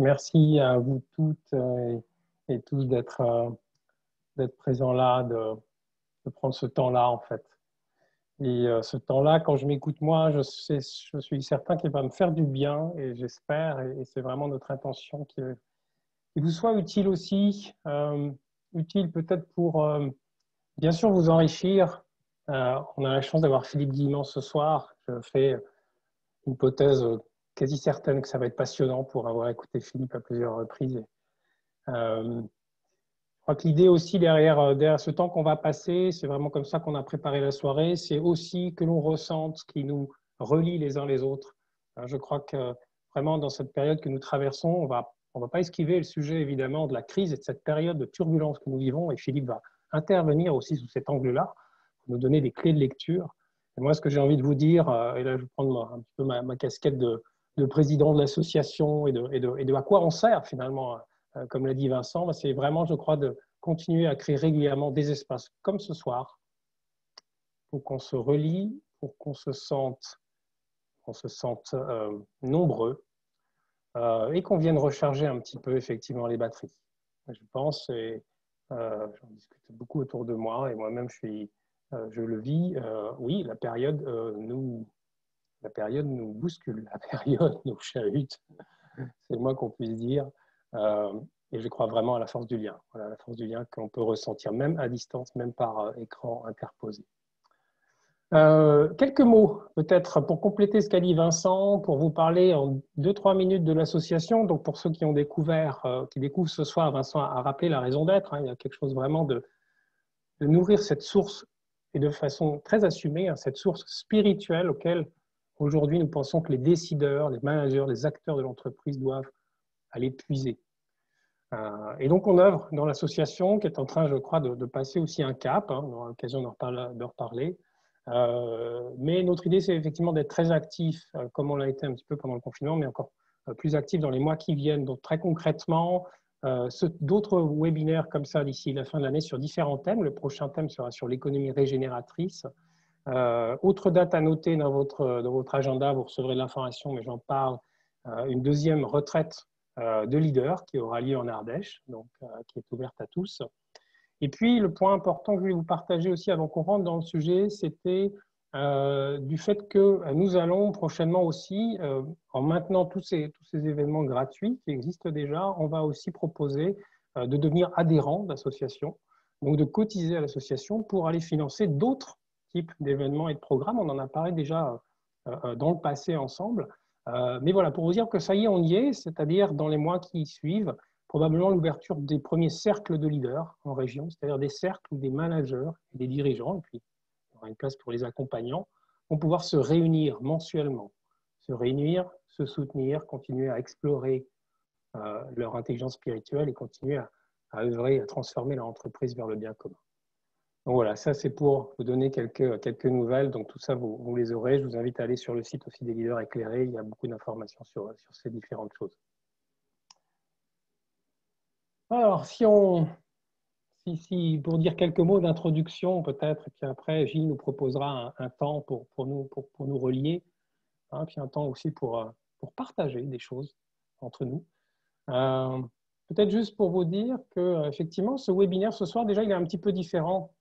merci à vous toutes et tous d'être présents là, de prendre ce temps-là en fait. Et ce temps-là, quand je m'écoute moi, je suis certain qu'il va me faire du bien et j'espère, et c'est vraiment notre intention qu'il vous soit utile aussi, utile peut-être pour bien sûr vous enrichir. On a la chance d'avoir Philippe Guillemont ce soir. Je fais une hypothèse quasi certaine que ça va être passionnant pour avoir écouté Philippe à plusieurs reprises. Je crois que l'idée aussi derrière ce temps qu'on va passer, c'est vraiment comme ça qu'on a préparé la soirée, c'est aussi que l'on ressente ce qui nous relie les uns les autres. Je crois que vraiment dans cette période que nous traversons, on va pas esquiver le sujet évidemment de la crise et de cette période de turbulence que nous vivons, et Philippe va intervenir aussi sous cet angle-là, pour nous donner des clés de lecture. Et moi, ce que j'ai envie de vous dire, et là je vais prendre un petit peu ma casquette de président de l'association et de à quoi on sert finalement, comme l'a dit Vincent, c'est vraiment, je crois, de continuer à créer régulièrement des espaces comme ce soir pour qu'on se relie, pour qu'on se sente nombreux et qu'on vienne recharger un petit peu effectivement les batteries. Je pense, et j'en discute beaucoup autour de moi et moi-même je le vis, oui, la période nous bouscule, la période nous chahute, c'est le moins qu'on puisse dire. Et je crois vraiment à la force du lien, voilà, la force du lien qu'on peut ressentir même à distance, même par écran interposé. Quelques mots peut-être pour compléter ce qu'a dit Vincent, pour vous parler en 2-3 minutes de l'association. Donc pour ceux qui ont découvert, qui découvrent ce soir, Vincent a rappelé la raison d'être. Il y a quelque chose vraiment de nourrir cette source et de façon très assumée, cette source spirituelle auquel aujourd'hui nous pensons que les décideurs, les managers, les acteurs de l'entreprise doivent aller puiser. Et donc, on œuvre dans l'association qui est en train, je crois, de passer aussi un cap. On aura l'occasion d'en reparler. Mais notre idée, c'est effectivement d'être très actif, comme on l'a été un petit peu pendant le confinement, mais encore plus actif dans les mois qui viennent. Donc, très concrètement, d'autres webinaires comme ça d'ici la fin de l'année sur différents thèmes. Le prochain thème sera sur l'économie régénératrice. Autre date à noter dans votre agenda, vous recevrez de l'information, mais j'en parle, une deuxième retraite de leader qui aura lieu en Ardèche, donc qui est ouverte à tous. Et puis, le point important que je voulais vous partager aussi avant qu'on rentre dans le sujet, c'était du fait que nous allons prochainement aussi, en maintenant tous ces événements gratuits qui existent déjà, on va aussi proposer de devenir adhérent d'association, donc de cotiser à l'association pour aller financer d'autres types d'événements et de programmes. On en a parlé déjà dans le passé ensemble. Mais voilà, pour vous dire que ça y est, on y est, c'est-à-dire dans les mois qui suivent, probablement l'ouverture des premiers cercles de leaders en région, c'est-à-dire des cercles où des managers et des dirigeants, et puis il y aura une place pour les accompagnants, vont pouvoir se réunir mensuellement, se réunir, se soutenir, continuer à explorer leur intelligence spirituelle et continuer à œuvrer, à transformer leur entreprise vers le bien commun. Donc voilà, ça c'est pour vous donner quelques nouvelles. Donc tout ça, vous les aurez. Je vous invite à aller sur le site aussi des leaders éclairés. Il y a beaucoup d'informations sur ces différentes choses. Alors, pour dire quelques mots d'introduction peut-être, et puis après Gilles nous proposera un temps pour nous relier, hein, puis un temps aussi pour partager des choses entre nous. Peut-être juste pour vous dire que effectivement, ce webinaire ce soir, déjà, il est un petit peu différent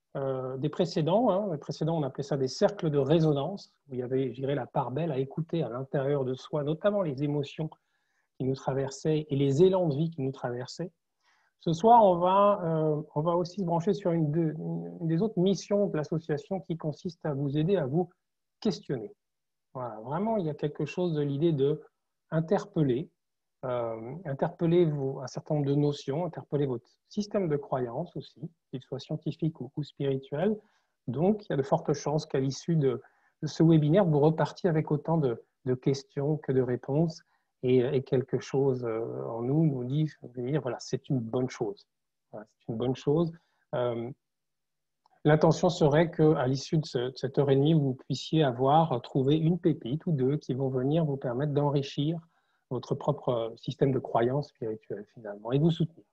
des précédents. Hein. Les précédents, on appelait ça des cercles de résonance, où il y avait, je dirais, la part belle à écouter à l'intérieur de soi, notamment les émotions qui nous traversaient et les élans de vie qui nous traversaient. Ce soir, on va aussi se brancher sur une des autres missions de l'association qui consiste à vous aider à vous questionner. Voilà, vraiment, il y a quelque chose de l'idée de interpeller un certain nombre de notions, interpeller votre système de croyance aussi, qu'il soit scientifique ou spirituel. Donc, il y a de fortes chances qu'à l'issue de ce webinaire, vous repartiez avec autant de questions que de réponses et quelque chose en nous dit, voilà, c'est une bonne chose. Voilà, c'est une bonne chose. L'intention serait qu'à l'issue de cette heure et demie, vous puissiez avoir trouvé une pépite ou deux qui vont venir vous permettre d'enrichir votre propre système de croyance spirituelle finalement et de vous soutenir.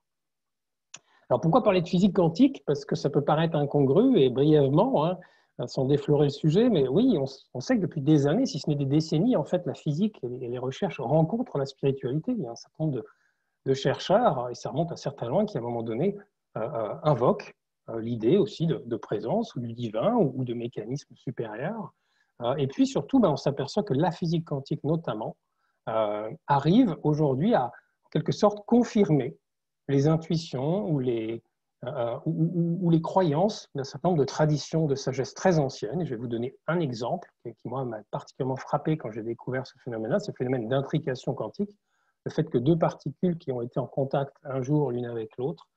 Alors pourquoi parler de physique quantique? Parce que ça peut paraître incongru et brièvement, hein, sans déflorer le sujet, mais oui, on sait que depuis des années, si ce n'est des décennies, en fait, la physique et les recherches rencontrent la spiritualité. Il y a un certain nombre de chercheurs, et ça remonte à certains loin, qui à un moment donné invoquent l'idée aussi de présence ou du divin ou de mécanismes supérieurs. Et puis surtout, on s'aperçoit que la physique quantique notamment arrive aujourd'hui à en quelque sorte confirmer les intuitions ou les croyances d'un certain nombre de traditions de sagesse très anciennes. Et je vais vous donner un exemple qui moi, m'a particulièrement frappé quand j'ai découvert ce phénomène-là, c'est le phénomène d'intrication quantique, le fait que deux particules qui ont été en contact un jour l'une avec l'autre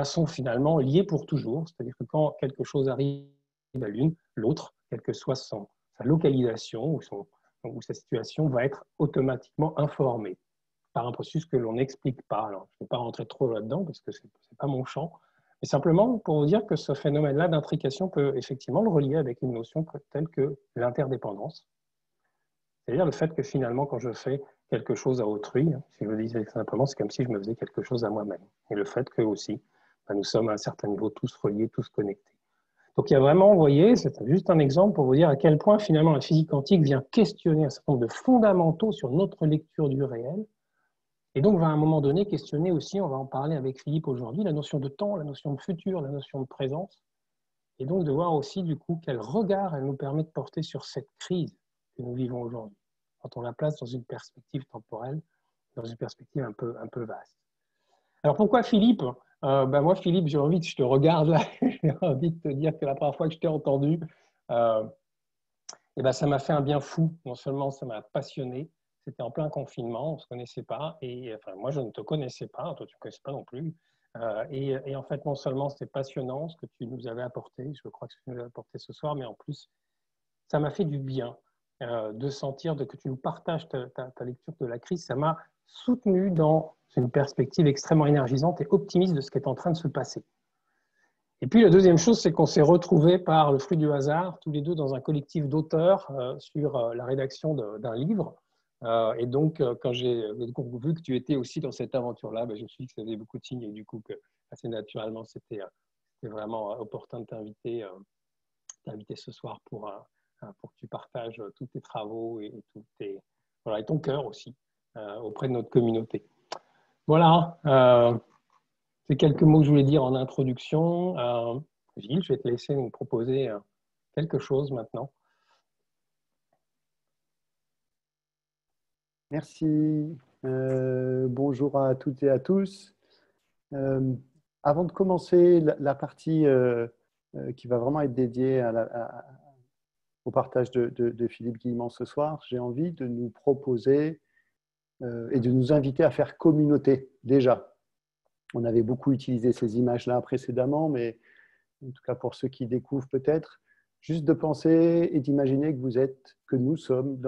sont finalement liées pour toujours. C'est-à-dire que quand quelque chose arrive à l'une, l'autre, quelle que soit sa localisation ou sa situation, va être automatiquement informée par un processus que l'on n'explique pas. Alors, je ne vais pas rentrer trop là-dedans parce que ce n'est pas mon champ, mais simplement pour vous dire que ce phénomène-là d'intrication peut effectivement le relier avec une notion telle que l'interdépendance. C'est-à-dire le fait que finalement, quand je fais quelque chose à autrui, si je le dis simplement, c'est comme si je me faisais quelque chose à moi-même. Et le fait que aussi, nous sommes à un certain niveau tous reliés, tous connectés. Donc il y a vraiment, vous voyez, c'est juste un exemple pour vous dire à quel point finalement la physique quantique vient questionner un certain nombre de fondamentaux sur notre lecture du réel, et donc va à un moment donné questionner aussi, on va en parler avec Philippe aujourd'hui, la notion de temps, la notion de futur, la notion de présence, et donc de voir aussi du coup quel regard elle nous permet de porter sur cette crise que nous vivons aujourd'hui, quand on la place dans une perspective temporelle, dans une perspective un peu vaste. Alors pourquoi Philippe moi Philippe, j'ai envie que je te regarde là, j'ai envie de te dire que la première fois que je t'ai entendu, ça m'a fait un bien fou. Non seulement ça m'a passionné, c'était en plein confinement, on ne se connaissait pas, et enfin, moi je ne te connaissais pas, toi tu ne me connaissais pas non plus. Et en fait, non seulement c'était passionnant ce que tu nous avais apporté, je crois que ce que tu nous as apporté ce soir, mais en plus, ça m'a fait du bien de sentir que tu nous partages ta lecture de la crise. Ça m'a soutenu dans une perspective extrêmement énergisante et optimiste de ce qui est en train de se passer. Et puis la deuxième chose, c'est qu'on s'est retrouvés par le fruit du hasard, tous les deux dans un collectif d'auteurs sur la rédaction d'un livre. Et donc, quand j'ai vu que tu étais aussi dans cette aventure-là, je me suis dit que ça faisait beaucoup de signes et du coup, que assez naturellement, c'était vraiment opportun de t'inviter ce soir pour que tu partages tous tes travaux et ton cœur aussi auprès de notre communauté. Voilà. C'est quelques mots que je voulais dire en introduction. Gilles, je vais te laisser nous proposer quelque chose maintenant. Merci. Bonjour à toutes et à tous. Avant de commencer la partie qui va vraiment être dédiée au partage de Philippe Guillemont ce soir, j'ai envie de nous proposer et de nous inviter à faire communauté déjà. On avait beaucoup utilisé ces images-là précédemment, mais en tout cas pour ceux qui découvrent peut-être, juste de penser et d'imaginer que nous sommes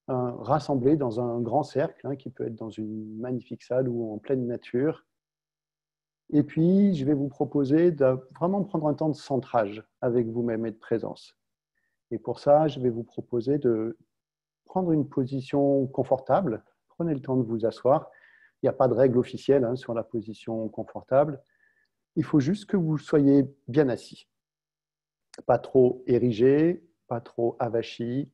rassemblés dans un grand cercle, qui peut être dans une magnifique salle ou en pleine nature. Et puis, je vais vous proposer de vraiment prendre un temps de centrage avec vous-même et de présence. Et pour ça, je vais vous proposer de prendre une position confortable. Prenez le temps de vous asseoir. Il n'y a pas de règle officielle sur la position confortable. Il faut juste que vous soyez bien assis. Pas trop érigé, pas trop avachi.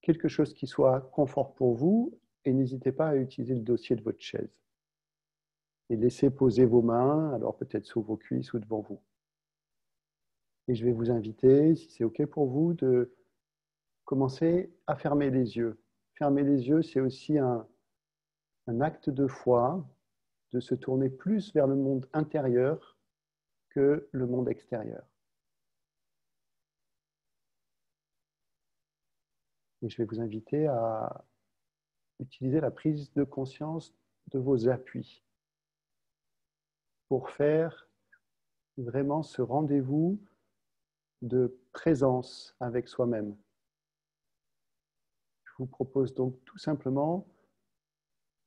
Quelque chose qui soit confort pour vous. Et n'hésitez pas à utiliser le dossier de votre chaise. Et laissez poser vos mains, alors peut-être sous vos cuisses ou devant vous. Et je vais vous inviter, si c'est OK pour vous, de commencer à fermer les yeux. Fermer les yeux, c'est aussi un acte de foi, de se tourner plus vers le monde intérieur que le monde extérieur. Et je vais vous inviter à utiliser la prise de conscience de vos appuis pour faire vraiment ce rendez-vous de présence avec soi-même. Je vous propose donc tout simplement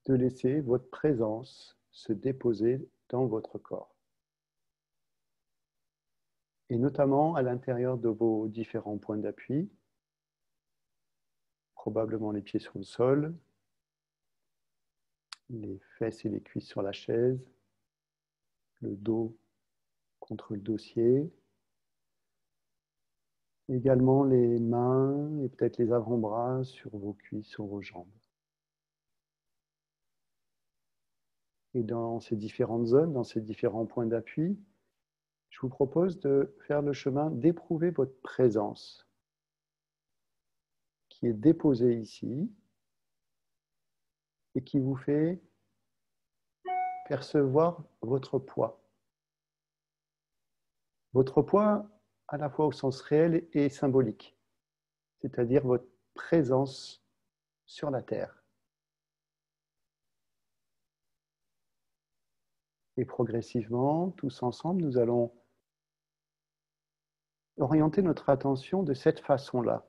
de laisser votre présence se déposer dans votre corps. Et notamment à l'intérieur de vos différents points d'appui, probablement les pieds sur le sol, les fesses et les cuisses sur la chaise, le dos contre le dossier, également les mains et peut-être les avant-bras sur vos cuisses, sur vos jambes. Et dans ces différentes zones, dans ces différents points d'appui, je vous propose de faire le chemin d'éprouver votre présence qui est déposée ici et qui vous fait percevoir votre poids. Votre poids à la fois au sens réel et symbolique, c'est-à-dire votre présence sur la Terre. Et progressivement, tous ensemble, nous allons orienter notre attention de cette façon-là.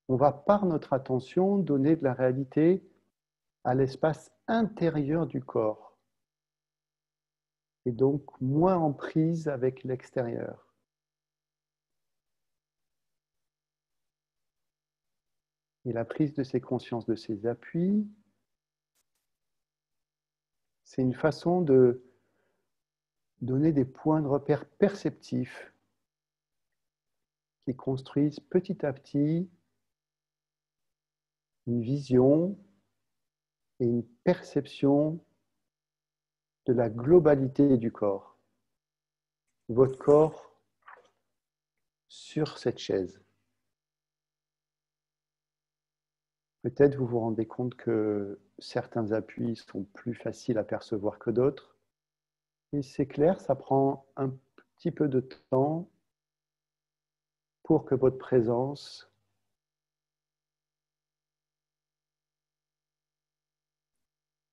On va, par notre attention, donner de la réalité à l'espace intérieur du corps, et donc moins en prise avec l'extérieur. Et la prise de ces consciences, de ces appuis, c'est une façon de donner des points de repère perceptifs qui construisent petit à petit une vision et une perception de la globalité du corps. Votre corps sur cette chaise. Peut-être vous vous rendez compte que certains appuis sont plus faciles à percevoir que d'autres. Et c'est clair, ça prend un petit peu de temps pour que votre présence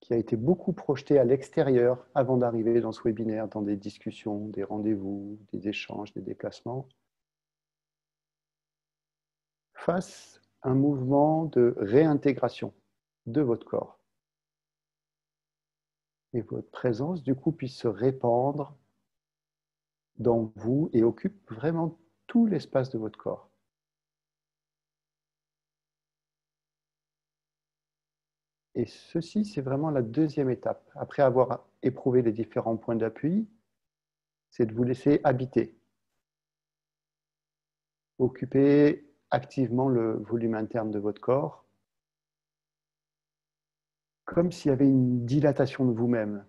qui a été beaucoup projetée à l'extérieur avant d'arriver dans ce webinaire, dans des discussions, des rendez-vous, des échanges, des déplacements, fasse un mouvement de réintégration de votre corps. Et votre présence, du coup, puisse se répandre dans vous et occupe vraiment tout l'espace de votre corps. Et ceci, c'est vraiment la deuxième étape. Après avoir éprouvé les différents points d'appui, c'est de vous laisser habiter. Occuper activement le volume interne de votre corps, comme s'il y avait une dilatation de vous-même.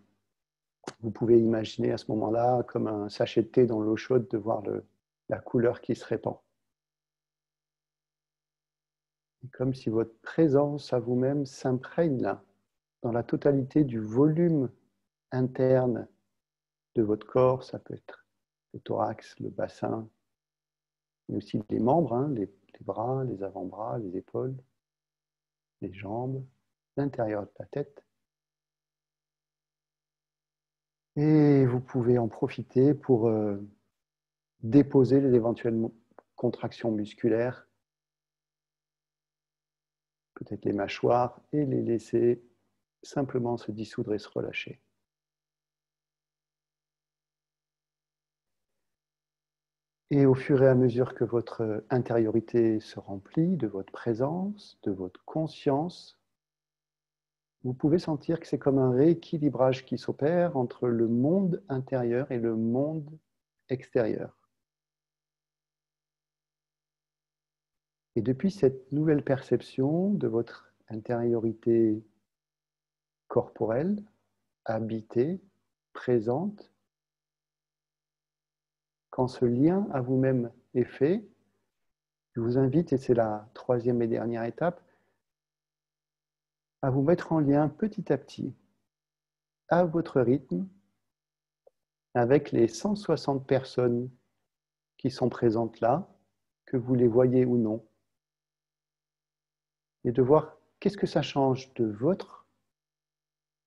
Vous pouvez imaginer à ce moment-là, comme un sachet de thé dans l'eau chaude, de voir la couleur qui se répand. Et comme si votre présence à vous-même s'imprègne dans la totalité du volume interne de votre corps. Ça peut être le thorax, le bassin, mais aussi les membres, les bras, les avant-bras, les épaules, les jambes, l'intérieur de la tête. Et vous pouvez en profiter pour déposer les éventuelles contractions musculaires, peut-être les mâchoires, et les laisser simplement se dissoudre et se relâcher. Et au fur et à mesure que votre intériorité se remplit de votre présence, de votre conscience, vous pouvez sentir que c'est comme un rééquilibrage qui s'opère entre le monde intérieur et le monde extérieur. Et depuis cette nouvelle perception de votre intériorité corporelle, habitée, présente, quand ce lien à vous-même est fait, je vous invite, et c'est la troisième et dernière étape, à vous mettre en lien petit à petit, à votre rythme, avec les 160 personnes qui sont présentes là, que vous les voyez ou non, et de voir qu'est-ce que ça change de votre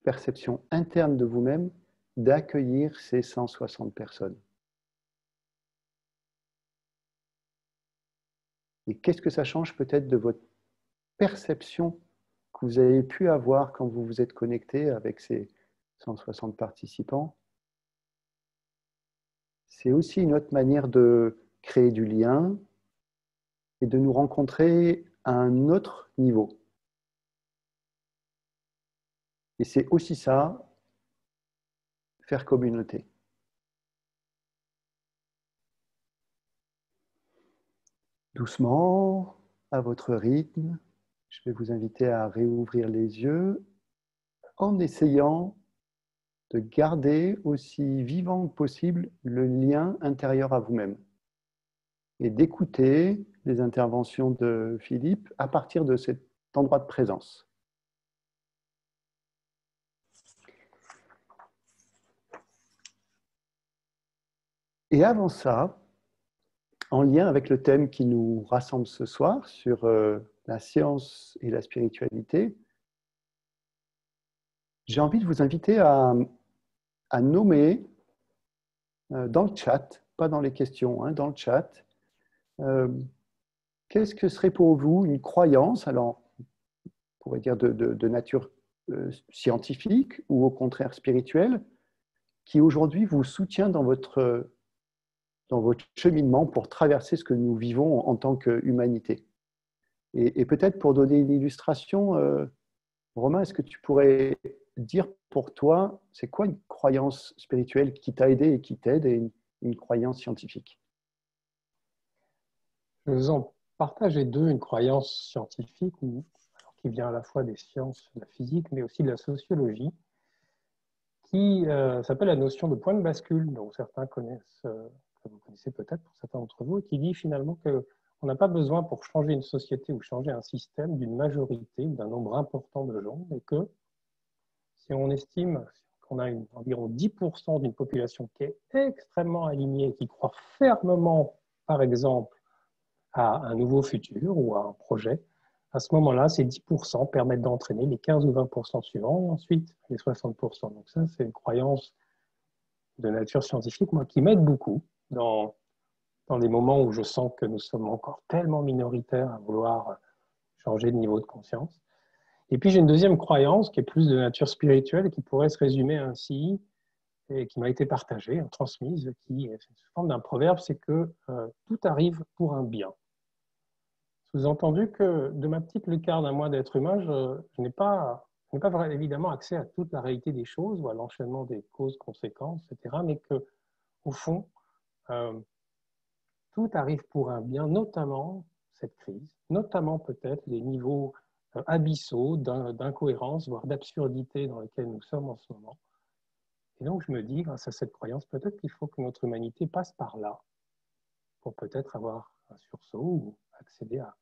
perception interne de vous-même d'accueillir ces 160 personnes. Et qu'est-ce que ça change peut-être de votre perception que vous avez pu avoir quand vous vous êtes connecté avec ces 160 participants. C'est aussi une autre manière de créer du lien et de nous rencontrer à un autre niveau. Et c'est aussi ça, faire communauté. Doucement, à votre rythme, je vais vous inviter à réouvrir les yeux en essayant de garder aussi vivant que possible le lien intérieur à vous-même et d'écouter les interventions de Philippe à partir de cet endroit de présence. Et avant ça, en lien avec le thème qui nous rassemble ce soir sur la science et la spiritualité, j'ai envie de vous inviter à nommer dans le chat, pas dans les questions, hein, dans le chat, qu'est-ce que serait pour vous une croyance, alors on pourrait dire de nature scientifique ou au contraire spirituelle, qui aujourd'hui vous soutient dans votre cheminement pour traverser ce que nous vivons en tant qu'humanité. Et peut-être pour donner une illustration, Romain, est-ce que tu pourrais dire pour toi, c'est quoi une croyance spirituelle qui t'a aidé et qui t'aide et une croyance scientifique? Je vous en partager deux, une croyance scientifique qui vient à la fois des sciences de la physique, mais aussi de la sociologie, qui s'appelle la notion de point de bascule, dont certains connaissent, que vous connaissez peut-être pour certains d'entre vous, et qui dit finalement qu'on n'a pas besoin pour changer une société ou changer un système d'une majorité ou d'un nombre important de gens, et que si on estime qu'on a environ 10% d'une population qui est extrêmement alignée, qui croit fermement, par exemple, à un nouveau futur ou à un projet, à ce moment-là, ces 10% permettent d'entraîner les 15 ou 20% suivants et ensuite les 60%. Donc ça, c'est une croyance de nature scientifique, moi, qui m'aide beaucoup dans des moments où je sens que nous sommes encore tellement minoritaires à vouloir changer de niveau de conscience. Et puis j'ai une deuxième croyance qui est plus de nature spirituelle et qui pourrait se résumer ainsi, et qui m'a été partagée, transmise, qui est sous forme d'un proverbe, c'est que tout arrive pour un bien. Sous-entendu que de ma petite lucarne à moi d'être humain, je n'ai pas évidemment accès à toute la réalité des choses ou à l'enchaînement des causes-conséquences, etc. Mais que, au fond, tout arrive pour un bien, notamment cette crise, notamment peut-être les niveaux abyssaux d'incohérence, voire d'absurdité dans lesquels nous sommes en ce moment. Et donc je me dis, grâce à cette croyance, peut-être qu'il faut que notre humanité passe par là pour peut-être avoir un sursaut ou accéder à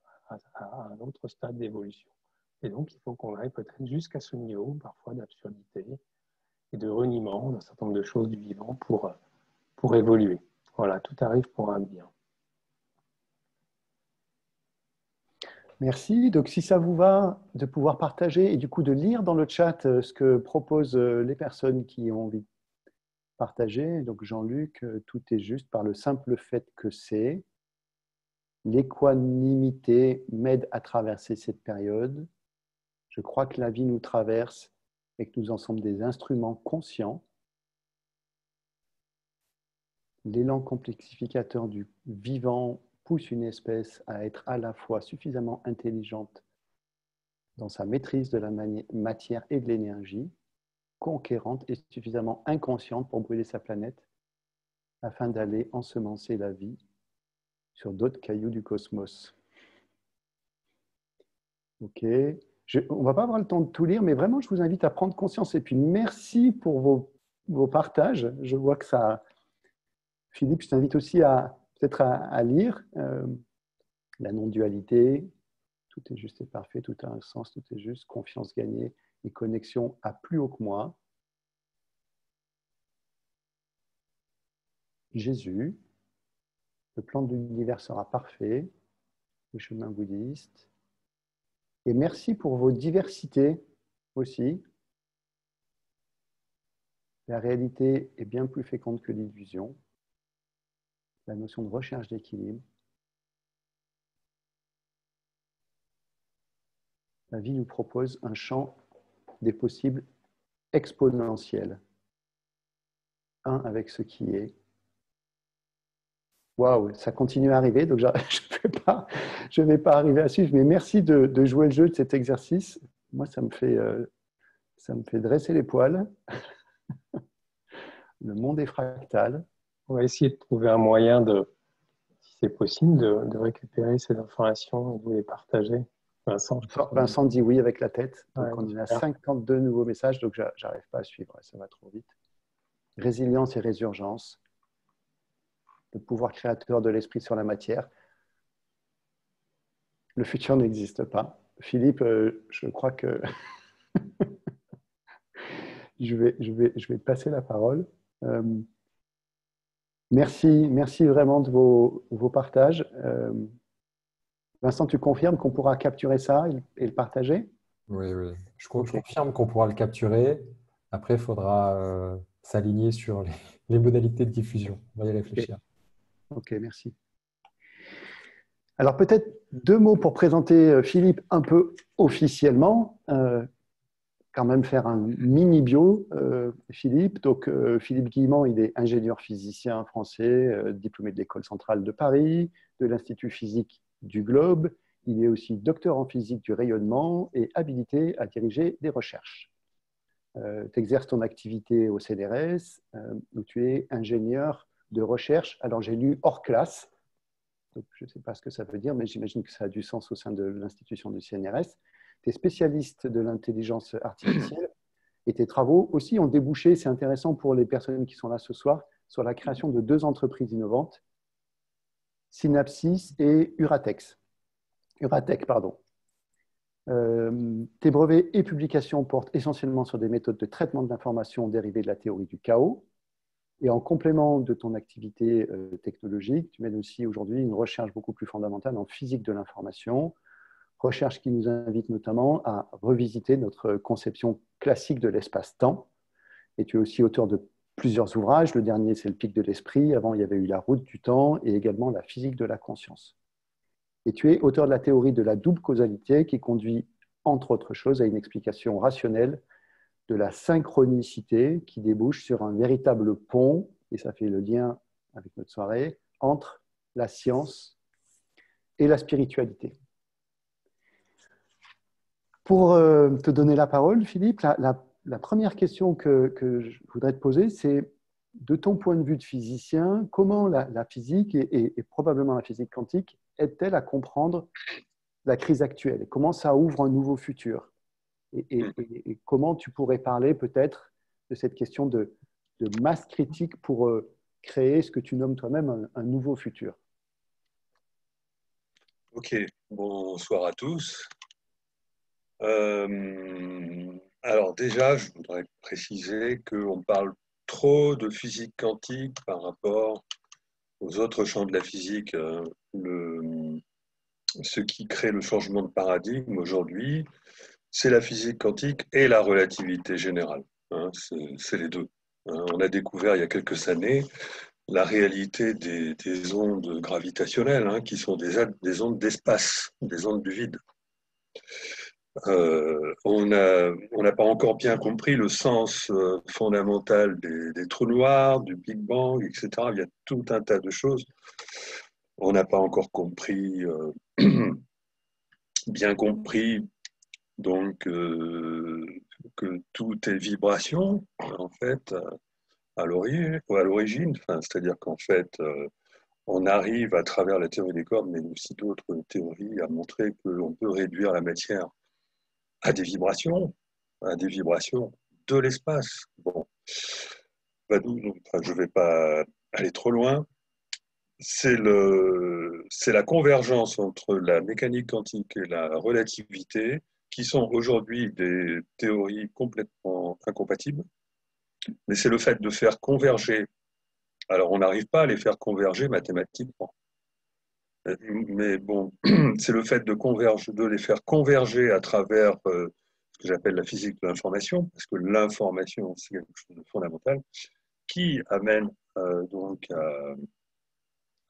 un autre stade d'évolution. Et donc, il faut qu'on aille peut-être jusqu'à ce niveau, parfois d'absurdité et de reniement d'un certain nombre de choses du vivant pour évoluer. Voilà, tout arrive pour un bien. Merci. Donc, si ça vous va de pouvoir partager et du coup de lire dans le chat ce que proposent les personnes qui ont envie de partager. Donc, Jean-Luc, tout est juste par le simple fait que c'est. L'équanimité m'aide à traverser cette période. Je crois que la vie nous traverse et que nous en sommes des instruments conscients. L'élan complexificateur du vivant pousse une espèce à être à la fois suffisamment intelligente dans sa maîtrise de la matière et de l'énergie, conquérante et suffisamment inconsciente pour brûler sa planète afin d'aller ensemencer la vie sur d'autres cailloux du cosmos. Ok. On ne va pas avoir le temps de tout lire, mais vraiment, je vous invite à prendre conscience. Et puis, merci pour vos partages. Je vois que ça... Philippe, je t'invite aussi peut-être à lire la non-dualité. Tout est juste et parfait, tout a un sens, tout est juste. Confiance gagnée et connexion à plus haut que moi. Jésus, le plan de l'univers sera parfait. Le chemin bouddhiste. Et merci pour vos diversités aussi. La réalité est bien plus féconde que l'illusion. La notion de recherche d'équilibre. La vie nous propose un champ des possibles exponentiel. Un avec ce qui est. Waouh, ça continue à arriver, donc je ne vais pas arriver à suivre, mais merci de jouer le jeu de cet exercice. Moi, ça me fait dresser les poils. Le monde est fractal. On va essayer de trouver un moyen si c'est possible, de récupérer ces informations et de vous les partager Vincent, je pense. Vincent dit oui avec la tête. Ouais, Donc, on est à super. 52 nouveaux messages, donc j'arrive pas à suivre, ça va trop vite. Résilience et résurgence. Le pouvoir créateur de l'esprit sur la matière. Le futur n'existe pas. Philippe, je crois que je vais te passer la parole. Euh, merci vraiment de vos partages. Vincent, tu confirmes qu'on pourra capturer ça et le partager? Oui, oui. Je Ok, confirme qu'on pourra le capturer. Après, il faudra s'aligner sur les modalités de diffusion. On va y ok, réfléchir. ok, merci. Alors peut-être deux mots pour présenter Philippe un peu officiellement. Quand même faire un mini bio, Philippe. Donc, Philippe Guillemant, il est ingénieur physicien français, diplômé de l'École centrale de Paris, de l'Institut physique du Globe. Il est aussi docteur en physique du rayonnement et habilité à diriger des recherches. Tu exerces ton activité au CNRS, où tu es ingénieur de recherche. Alors, j'ai lu hors classe, donc je ne sais pas ce que ça veut dire, mais j'imagine que ça a du sens au sein de l'institution du CNRS. Tu es spécialiste de l'intelligence artificielle et tes travaux aussi ont débouché, c'est intéressant pour les personnes qui sont là ce soir, sur la création de deux entreprises innovantes, Synapsys et Uratex. Uratech, pardon. Tes brevets et publications portent essentiellement sur des méthodes de traitement de l'information dérivées de la théorie du chaos. Et en complément de ton activité technologique, tu mènes aussi aujourd'hui une recherche beaucoup plus fondamentale en physique de l'information, recherche qui nous invite notamment à revisiter notre conception classique de l'espace-temps. Et tu es aussi auteur de plusieurs ouvrages. Le dernier, c'est Le pic de l'esprit. Avant, il y avait eu La route du temps et également La physique de la conscience. Et tu es auteur de la théorie de la double causalité qui conduit, entre autres choses, à une explication rationnelle de la synchronicité qui débouche sur un véritable pont, et ça fait le lien avec notre soirée, entre la science et la spiritualité. Pour te donner la parole, Philippe, la première question que je voudrais te poser, c'est de ton point de vue de physicien, comment la physique et probablement la physique quantique aide-t-elle à comprendre la crise actuelle? Comment ça ouvre un nouveau futur? Et comment tu pourrais parler peut-être de cette question de masse critique pour créer ce que tu nommes toi-même un nouveau futur? Ok, bonsoir à tous. Alors déjà, je voudrais préciser qu'on parle trop de physique quantique par rapport aux autres champs de la physique. Ce qui crée le changement de paradigme aujourd'hui, c'est la physique quantique et la relativité générale. Hein, c'est les deux. Hein, on a découvert il y a quelques années la réalité des ondes gravitationnelles, hein, qui sont des ondes d'espace, des ondes du vide. On n'a pas encore bien compris le sens fondamental des trous noirs, du Big Bang, etc. Il y a tout un tas de choses. On n'a pas encore compris, bien compris, donc que tout est vibration, en fait, à l'origine. Enfin, c'est-à-dire qu'en fait, on arrive à travers la théorie des cordes, mais aussi d'autres théories, à montrer qu'on peut réduire la matière à des vibrations de l'espace. Bon, bah, enfin, je ne vais pas aller trop loin. C'est la convergence entre la mécanique quantique et la relativité qui sont aujourd'hui des théories complètement incompatibles, mais c'est le fait de faire converger. Alors, on n'arrive pas à les faire converger mathématiquement, mais bon, c'est le fait de les faire converger à travers ce que j'appelle la physique de l'information, parce que l'information, c'est quelque chose de fondamental, qui amène donc à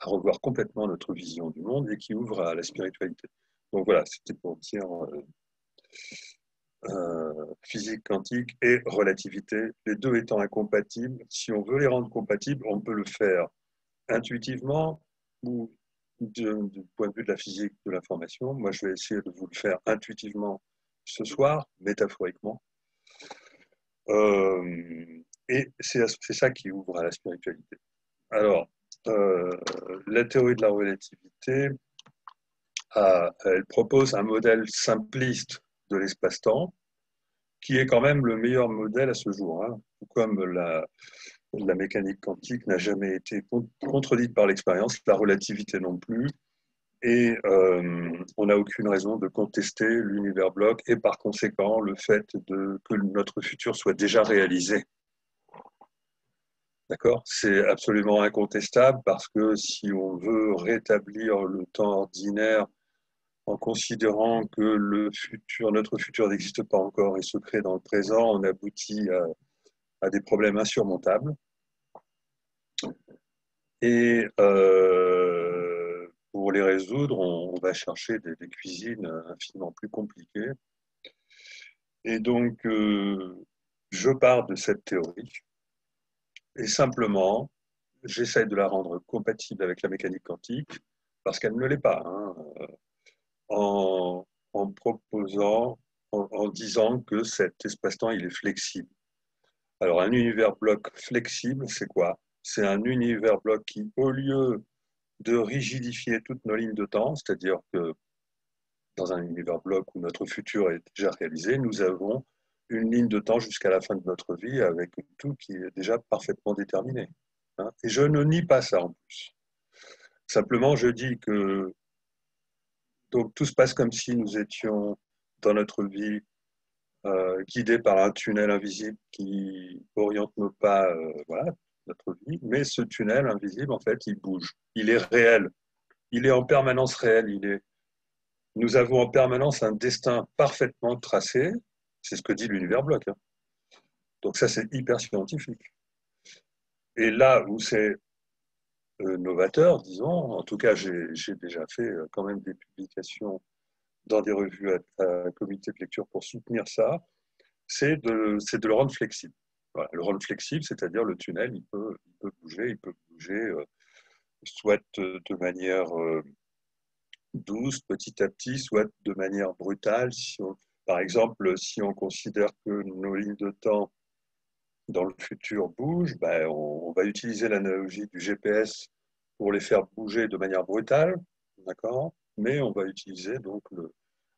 revoir complètement notre vision du monde et qui ouvre à la spiritualité. Donc voilà, c'était pour dire physique quantique et relativité, les deux étant incompatibles. Si on veut les rendre compatibles, on peut le faire intuitivement ou du point de vue de la physique de l'information. Moi, je vais essayer de vous le faire intuitivement ce soir, métaphoriquement. Et c'est ça qui ouvre à la spiritualité. Alors, la théorie de la relativité, elle propose un modèle simpliste de l'espace-temps qui est quand même le meilleur modèle à ce jour. Hein. Tout comme la mécanique quantique n'a jamais été contredite par l'expérience, la relativité non plus, et on n'a aucune raison de contester l'univers bloc et par conséquent le fait que notre futur soit déjà réalisé. D'accord? C'est absolument incontestable parce que si on veut rétablir le temps ordinaire en considérant que notre futur n'existe pas encore et se crée dans le présent, on aboutit à des problèmes insurmontables. Et pour les résoudre, on va chercher des cuisines infiniment plus compliquées. Et donc, je pars de cette théorie et simplement, j'essaie de la rendre compatible avec la mécanique quantique parce qu'elle ne l'est pas, hein, en proposant, en disant que cet espace-temps, il est flexible. Alors, un univers bloc flexible, c'est quoi? C'est un univers bloc qui, au lieu de rigidifier toutes nos lignes de temps, c'est-à-dire que dans un univers bloc où notre futur est déjà réalisé, nous avons une ligne de temps jusqu'à la fin de notre vie avec tout qui est déjà parfaitement déterminé. Hein. Et je ne nie pas ça en plus. Simplement, je dis que donc, tout se passe comme si nous étions dans notre vie guidés par un tunnel invisible qui oriente nos pas, voilà, notre vie. Mais ce tunnel invisible, en fait, il bouge. Il est réel. Il est en permanence réel. Nous avons en permanence un destin parfaitement tracé. C'est ce que dit l'univers bloc. Hein. Donc ça, c'est hyper scientifique. Et là où c'est novateur, disons, en tout cas, j'ai déjà fait quand même des publications dans des revues à comité de lecture pour soutenir ça, c'est de le rendre flexible. Voilà, le rendre flexible, c'est-à-dire le tunnel, il peut bouger soit de manière douce, petit à petit, soit de manière brutale. Par exemple, si on considère que nos lignes de temps dans le futur bougent, ben, on va utiliser l'analogie du GPS pour les faire bouger de manière brutale, d'accord? Mais on va utiliser donc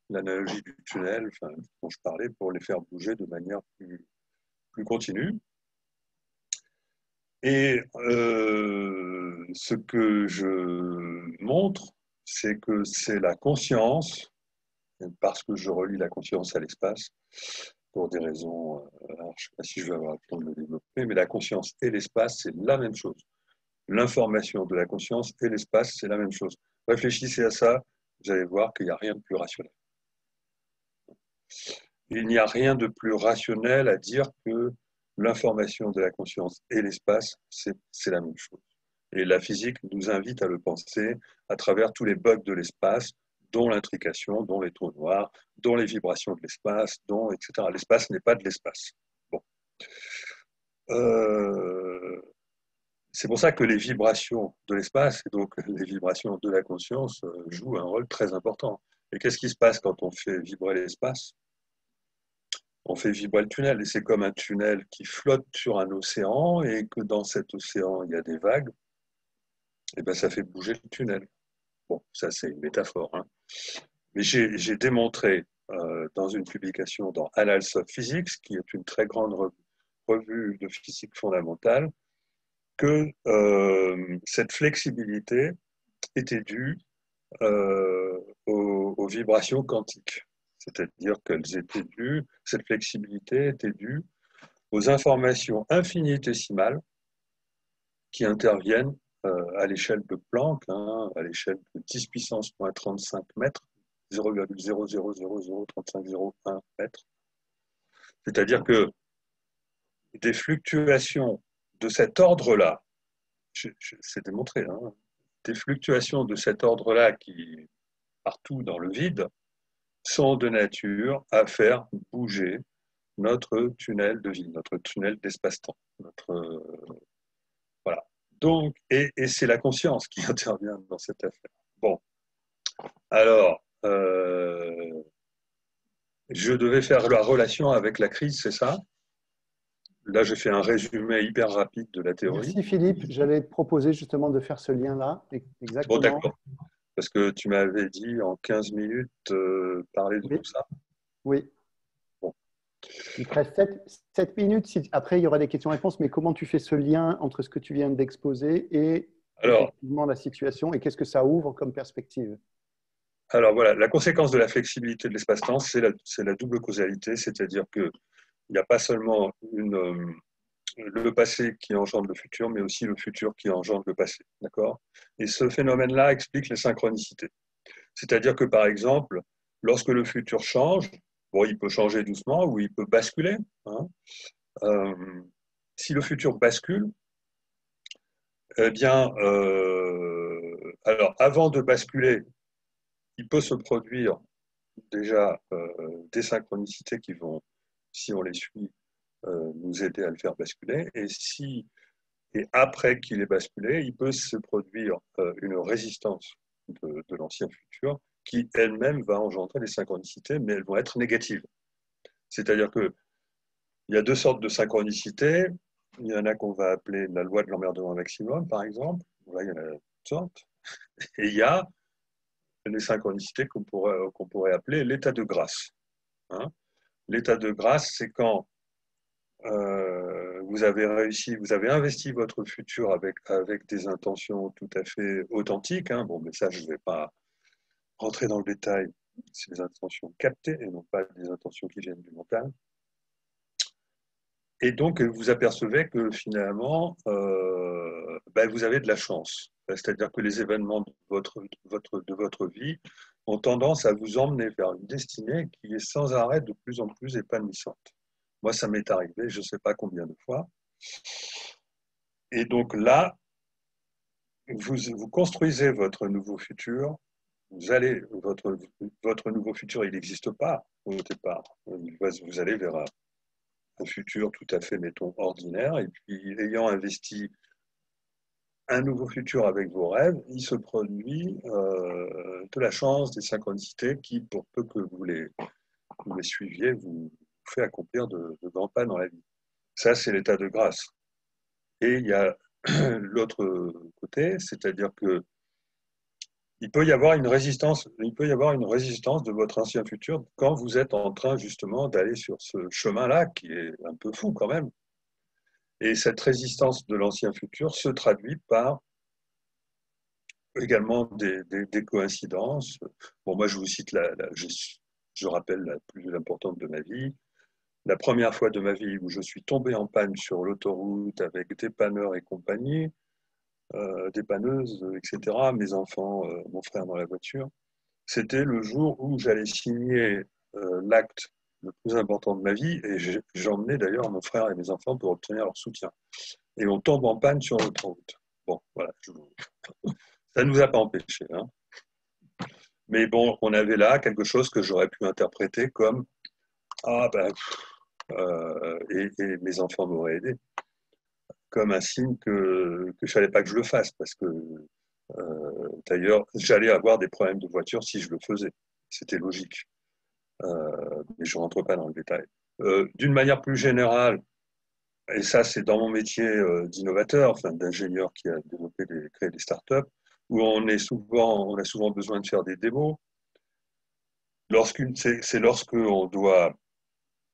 l'analogie du tunnel, enfin, dont je parlais, pour les faire bouger de manière plus continue. Et ce que je montre, c'est que c'est la conscience, parce que je relie la conscience à l'espace, pour des raisons, alors je ne sais pas si je vais avoir le temps de le développer, mais la conscience et l'espace, c'est la même chose. L'information de la conscience et l'espace, c'est la même chose. Réfléchissez à ça, vous allez voir qu'il n'y a rien de plus rationnel. Il n'y a rien de plus rationnel à dire que l'information de la conscience et l'espace, c'est la même chose. Et la physique nous invite à le penser à travers tous les bugs de l'espace, dont l'intrication, dont les trous noirs, dont les vibrations de l'espace, dont etc. L'espace n'est pas de l'espace. Bon. C'est pour ça que les vibrations de l'espace, et donc les vibrations de la conscience, jouent un rôle très important. Et qu'est-ce qui se passe quand on fait vibrer l'espace? On fait vibrer le tunnel, et c'est comme un tunnel qui flotte sur un océan, et que dans cet océan, il y a des vagues, et bien ça fait bouger le tunnel. Bon, ça c'est une métaphore. Hein. Mais j'ai démontré dans une publication dans Annals of Physics, qui est une très grande revue de physique fondamentale, que cette flexibilité était due aux vibrations quantiques. C'est-à-dire qu'elles étaient dues, cette flexibilité était due aux informations infinitésimales qui interviennent à l'échelle de Planck, hein, à l'échelle de 10 puissance moins 35 mètres, 0,00003501 mètres. C'est-à-dire que des fluctuations de cet ordre-là, c'est démontré, hein, des fluctuations de cet ordre-là qui, partout dans le vide, sont de nature à faire bouger notre tunnel de vie, notre tunnel d'espace-temps. Voilà. Donc, et c'est la conscience qui intervient dans cette affaire. Bon, alors, je devais faire la relation avec la crise, c'est ça? Là, j'ai fait un résumé hyper rapide de la théorie. Merci Philippe. J'allais te proposer justement de faire ce lien-là. Exactement. Bon, d'accord. Parce que tu m'avais dit en 15 minutes parler de Oui, tout ça. oui. Bon. Il te reste 7 minutes. Après, il y aura des questions-réponses, mais comment tu fais ce lien entre ce que tu viens d'exposer et Alors, effectivement la situation et qu'est-ce que ça ouvre comme perspective? alors voilà, la conséquence de la flexibilité de l'espace-temps, c'est la double causalité, c'est-à-dire qu'il n'y a pas seulement le passé qui engendre le futur, mais aussi le futur qui engendre le passé. D'accord? Et ce phénomène-là explique les synchronicités. C'est-à-dire que, par exemple, lorsque le futur change, bon, il peut changer doucement ou il peut basculer. Hein. Euh, si le futur bascule, eh bien, alors avant de basculer, il peut se produire déjà des synchronicités qui vont, si on les suit, nous aider à le faire basculer. Et après qu'il ait basculé, il peut se produire une résistance de l'ancien futur qui elle-même va engendrer des synchronicités, mais elles vont être négatives. C'est-à-dire qu'il y a deux sortes de synchronicités. Il y en a qu'on va appeler la loi de l'emmerdement maximum, par exemple. Là, il y en a toutes sortes. Et il y a les synchronicités qu'on pourrait appeler l'état de grâce. Hein. L'état de grâce, c'est quand vous avez réussi, vous avez investi votre futur avec des intentions tout à fait authentiques. Hein. Bon, mais ça, je ne vais pas rentrer dans le détail. C'est des intentions captées et non pas des intentions qui viennent du mental. Et donc, vous apercevez que finalement, vous avez de la chance. C'est-à-dire que les événements de votre vie ont tendance à vous emmener vers une destinée qui est sans arrêt de plus en plus épanouissante. Moi, ça m'est arrivé, je ne sais pas combien de fois. Et donc là, vous construisez votre nouveau futur. Votre nouveau futur, il n'existe pas au départ. Vous allez vers un futur tout à fait, mettons, ordinaire. Et puis, ayant investi un nouveau futur avec vos rêves, il se produit de la chance, des synchronicités qui, pour peu que vous les suiviez, vous fait accomplir de grands pas dans la vie. Ça, c'est l'état de grâce. Et il y a l'autre côté, c'est-à-dire que il peut y avoir une résistance de votre ancien futur quand vous êtes en train justement d'aller sur ce chemin-là qui est un peu fou quand même. Et cette résistance de l'ancien futur se traduit par également des coïncidences. Bon, moi, je vous cite je rappelle la plus importante de ma vie. La première fois de ma vie où je suis tombé en panne sur l'autoroute avec dépanneurs et compagnie, dépanneuses, etc., mes enfants, mon frère dans la voiture, c'était le jour où j'allais signer l'acte le plus important de ma vie et j'emmenais d'ailleurs mon frère et mes enfants pour obtenir leur soutien. Et on tombe en panne sur l'autoroute. Bon, voilà, ça ne nous a pas empêchés. Hein. Mais bon, on avait là quelque chose que j'aurais pu interpréter comme ah ben, et mes enfants m'auraient aidé, comme un signe que je ne fallait pas que je le fasse, parce que d'ailleurs, j'allais avoir des problèmes de voiture si je le faisais. C'était logique. Mais je ne rentre pas dans le détail. D'une manière plus générale, et ça c'est dans mon métier d'innovateur, enfin d'ingénieur qui a créé des startups, où on a souvent besoin de faire des démos. C'est lorsque on doit,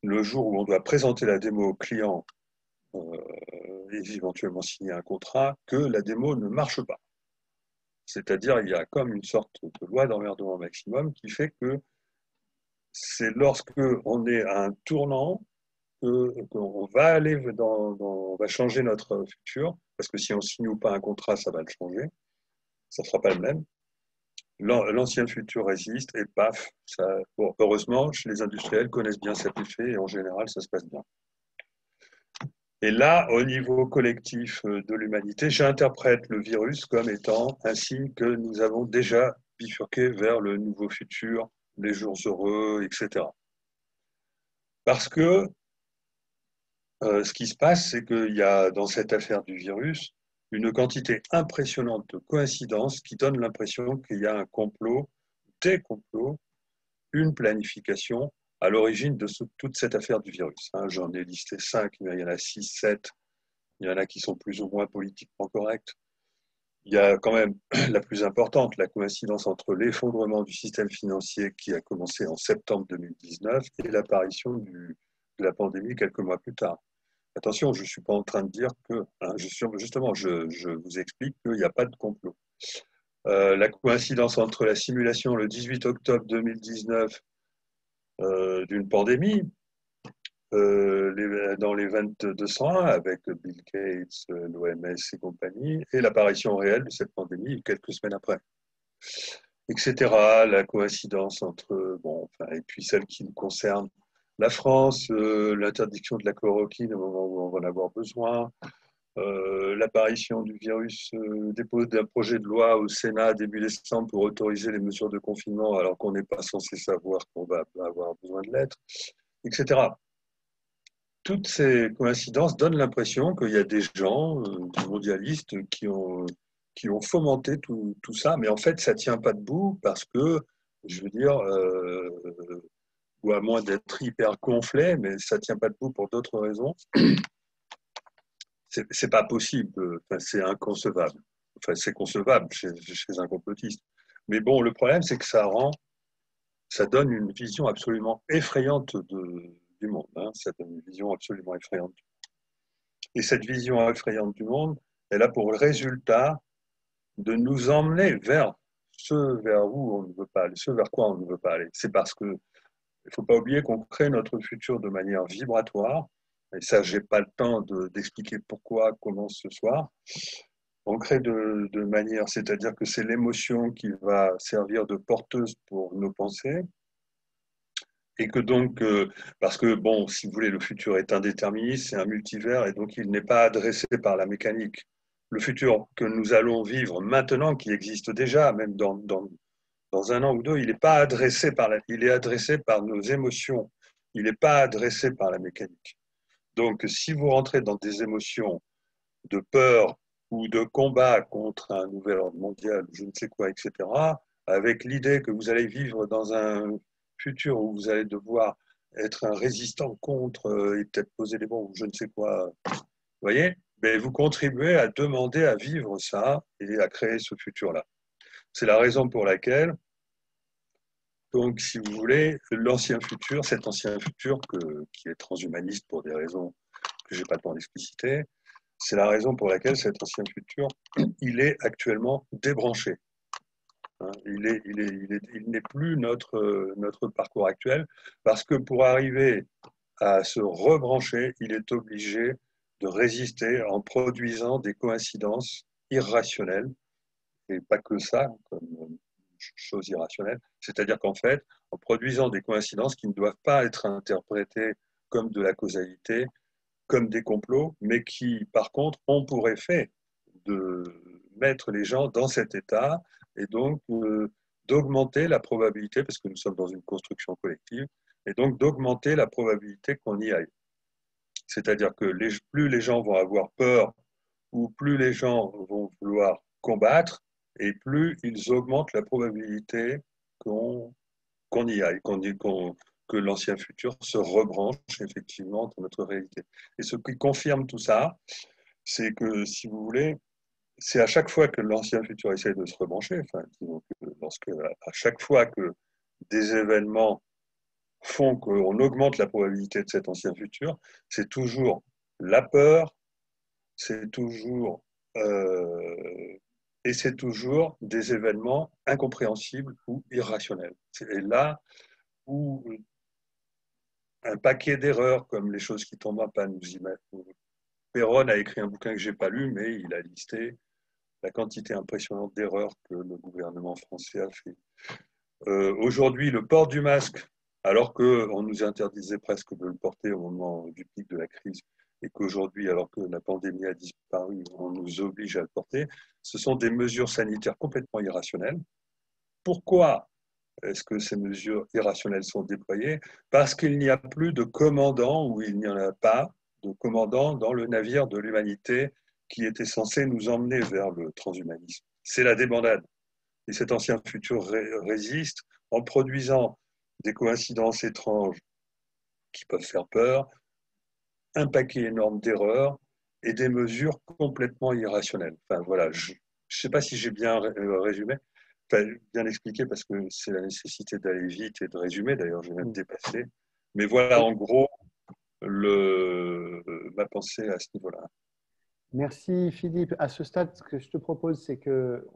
le jour où on doit présenter la démo au client et éventuellement signer un contrat, que la démo ne marche pas. C'est-à-dire, il y a comme une sorte de loi d'emmerdement maximum qui fait que c'est lorsque on est à un tournant qu'on va aller on va changer notre futur, parce que si on signe ou pas un contrat, ça va le changer, ça ne sera pas le même. L'ancien futur résiste et paf, bon, heureusement, les industriels connaissent bien cet effet et en général, ça se passe bien. Et là, au niveau collectif de l'humanité, j'interprète le virus comme étant un signe que nous avons déjà bifurqué vers le nouveau futur, les jours heureux, etc. Parce que ce qui se passe, c'est qu'il y a dans cette affaire du virus une quantité impressionnante de coïncidences qui donne l'impression qu'il y a un complot, des complots, une planification à l'origine de toute cette affaire du virus. Hein, j'en ai listé 5, mais il y en a 6, 7. Il y en a qui sont plus ou moins politiquement corrects. il y a quand même la plus importante, la coïncidence entre l'effondrement du système financier qui a commencé en septembre 2019 et l'apparition de la pandémie quelques mois plus tard. Attention, je ne suis pas en train de dire que, hein, justement, je vous explique qu'il n'y a pas de complot. La coïncidence entre la simulation le 18 octobre 2019 d'une pandémie, dans les 2201 avec Bill Gates, l'OMS et compagnie, et l'apparition réelle de cette pandémie quelques semaines après, etc. La coïncidence entre, bon, enfin, et puis celle qui nous concerne la France, l'interdiction de la chloroquine au moment où on va en avoir besoin, l'apparition du virus, dépôt d'un projet de loi au Sénat début décembre pour autoriser les mesures de confinement alors qu'on n'est pas censé savoir qu'on va avoir besoin de l'être, etc. Toutes ces coïncidences donnent l'impression qu'il y a des gens, des mondialistes, qui ont fomenté tout ça, mais en fait, ça ne tient pas debout parce que, je veux dire, ou à moins d'être hyper gonflé, mais ça ne tient pas debout pour d'autres raisons. C'est pas possible, enfin, c'est inconcevable. Enfin, c'est concevable chez un complotiste. Mais bon, le problème, c'est que ça donne une vision absolument effrayante du monde. Hein. Ça donne une vision absolument effrayante. Et cette vision effrayante du monde, elle a pour résultat de nous emmener vers ce vers où on ne veut pas aller, ce vers quoi on ne veut pas aller. C'est parce que il ne faut pas oublier qu'on crée notre futur de manière vibratoire. Et ça, je n'ai pas le temps d'expliquer pourquoi, comment ce soir. On crée de manière, c'est-à-dire que c'est l'émotion qui va servir de porteuse pour nos pensées. Et que donc, parce que, bon, si vous voulez, le futur est indéterministe, c'est un multivers, et donc il n'est pas adressé par la mécanique. Le futur que nous allons vivre maintenant, qui existe déjà, même dans un an ou deux, il n'est pas adressé il est adressé par nos émotions. Il n'est pas adressé par la mécanique. Donc, si vous rentrez dans des émotions de peur ou de combat contre un nouvel ordre mondial, je ne sais quoi, etc., avec l'idée que vous allez vivre dans un futur où vous allez devoir être un résistant contre et peut-être poser les bombes, je ne sais quoi, vous voyez, mais vous contribuez à demander à vivre ça et à créer ce futur-là. C'est la raison pour laquelle, donc, si vous voulez, l'ancien futur, cet ancien futur qui est transhumaniste pour des raisons que je n'ai pas le temps d'expliciter, c'est la raison pour laquelle cet ancien futur, il est actuellement débranché. Il n'est plus notre parcours actuel, parce que pour arriver à se rebrancher, il est obligé de résister en produisant des coïncidences irrationnelles, et pas que ça, comme chose irrationnelle. C'est-à-dire qu'en fait, en produisant des coïncidences qui ne doivent pas être interprétées comme de la causalité, comme des complots, mais qui, par contre, ont pour effet de mettre les gens dans cet état et donc d'augmenter la probabilité, parce que nous sommes dans une construction collective, et donc d'augmenter la probabilité qu'on y aille. C'est-à-dire que plus les gens vont avoir peur ou plus les gens vont vouloir combattre, et plus ils augmentent la probabilité qu'on y aille, que l'ancien futur se rebranche effectivement dans notre réalité. Et ce qui confirme tout ça, c'est que, si vous voulez, c'est à chaque fois que l'ancien futur essaie de se rebrancher, enfin, à chaque fois que des événements font qu'on augmente la probabilité de cet ancien futur, c'est toujours la peur, c'est toujours et c'est toujours des événements incompréhensibles ou irrationnels. Et là où un paquet d'erreurs, comme les choses qui tombent en panne, Perron a écrit un bouquin que je n'ai pas lu, mais il a listé la quantité impressionnante d'erreurs que le gouvernement français a fait. Aujourd'hui, le port du masque, alors qu'on nous interdisait presque de le porter au moment du pic de la crise, et qu'aujourd'hui, alors que la pandémie a disparu, on nous oblige à le porter, ce sont des mesures sanitaires complètement irrationnelles. Pourquoi est-ce que ces mesures irrationnelles sont déployées? Parce qu'il n'y a plus de commandant, ou il n'y en a pas de commandant dans le navire de l'humanité qui était censé nous emmener vers le transhumanisme. C'est la débandade. Et cet ancien futur résiste en produisant des coïncidences étranges qui peuvent faire peur, un paquet énorme d'erreurs et des mesures complètement irrationnelles. Enfin voilà, je ne sais pas si j'ai bien résumé, enfin, bien expliqué parce que c'est la nécessité d'aller vite et de résumer. D'ailleurs, j'ai même dépassé. Mais voilà, en gros, ma pensée à ce niveau-là. Merci Philippe. À ce stade, ce que je te propose, c'est que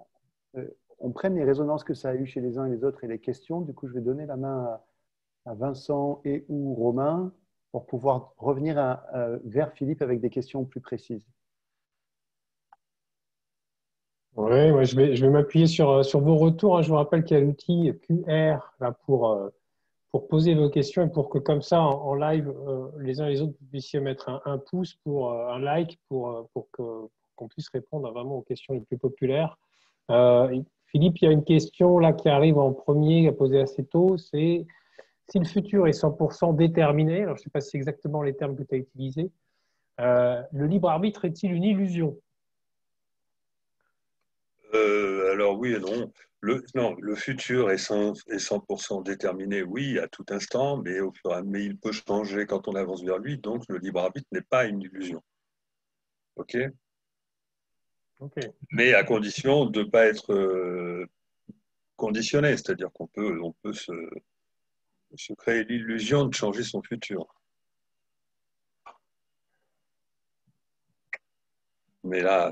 on prenne les résonances que ça a eu chez les uns et les autres et les questions. Du coup, je vais donner la main à Vincent et ou Romain pour pouvoir revenir vers Philippe avec des questions plus précises. Oui, ouais, je vais m'appuyer sur vos retours, hein. Je vous rappelle qu'il y a l'outil QR là, pour poser vos questions et pour que comme ça, en live, les uns et les autres, vous puissiez mettre un pouce pour un like qu'on puisse répondre vraiment aux questions les plus populaires. Philippe, il y a une question là qui arrive en premier, à poser assez tôt, c'est si le futur est 100% déterminé, alors je ne sais pas si c'est exactement les termes que tu as utilisés, le libre arbitre est-il une illusion? Alors oui et non. Non, le futur est 100% déterminé, oui, à tout instant, mais il peut changer quand on avance vers lui, donc le libre arbitre n'est pas une illusion. OK? Ok. Mais à condition de ne pas être conditionné, c'est-à-dire on peut se créer l'illusion de changer son futur. Mais là,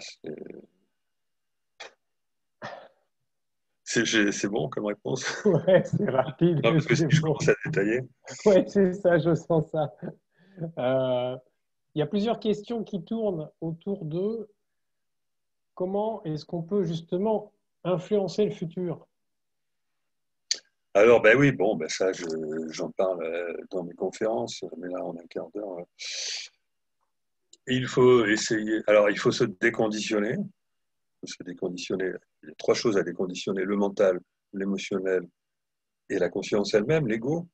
c'est bon comme réponse. Ouais, c'est rapide Non, et parce que si c'est je bon. commence à détailler. Ouais, c'est ça, je sens ça. Il y a plusieurs questions qui tournent autour de comment est-ce qu'on peut justement influencer le futur? Alors, ben oui, bon, ben ça, j'en parle dans mes conférences, mais là, en un quart d'heure. Il faut essayer. Alors, il faut se déconditionner. Il faut se déconditionner. Il y a trois choses à déconditionner, le mental, l'émotionnel et la conscience elle-même, l'ego.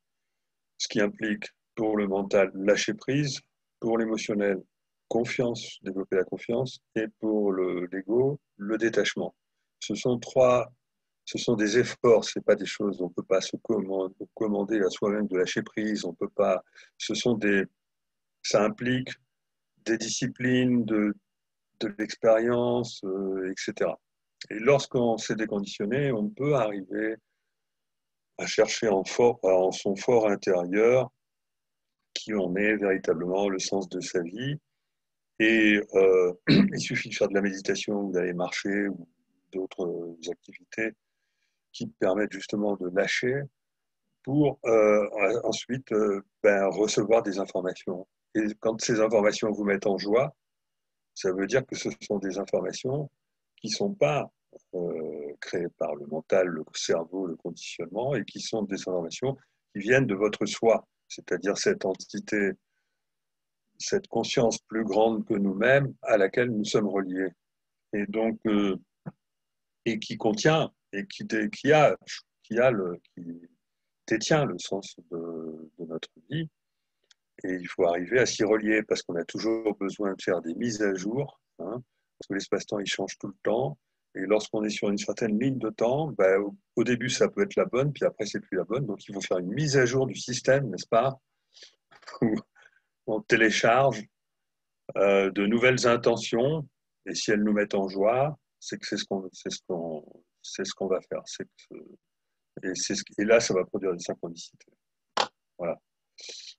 Ce qui implique pour le mental lâcher prise, pour l'émotionnel confiance, développer la confiance, et pour l'ego le détachement. Ce sont ce sont des efforts, c'est pas des choses, on peut pas se commander à soi-même de lâcher prise, on peut pas, ce sont ça implique des disciplines, de l'expérience, etc. Et lorsqu'on s'est déconditionné, on peut arriver à chercher en son fort intérieur qui on est véritablement, le sens de sa vie. Et il suffit de faire de la méditation ou d'aller marcher ou d'autres activités qui permettent justement de lâcher pour ensuite recevoir des informations. Et quand ces informations vous mettent en joie, ça veut dire que ce sont des informations qui ne sont pas créées par le mental, le cerveau, le conditionnement, et qui sont des informations qui viennent de votre soi, c'est-à-dire cette entité, cette conscience plus grande que nous-mêmes à laquelle nous sommes reliés. Et donc, et qui contient, et qui détient le sens de notre vie. Et il faut arriver à s'y relier parce qu'on a toujours besoin de faire des mises à jour, hein, parce que l'espace-temps, il change tout le temps. Et lorsqu'on est sur une certaine ligne de temps, au début, ça peut être la bonne, puis après, c'est plus la bonne. Donc, il faut faire une mise à jour du système, n'est-ce pas? Où on télécharge de nouvelles intentions, et si elles nous mettent en joie, c'est que c'est ce qu'on va faire. Et là, ça va produire une synchronicité. Voilà,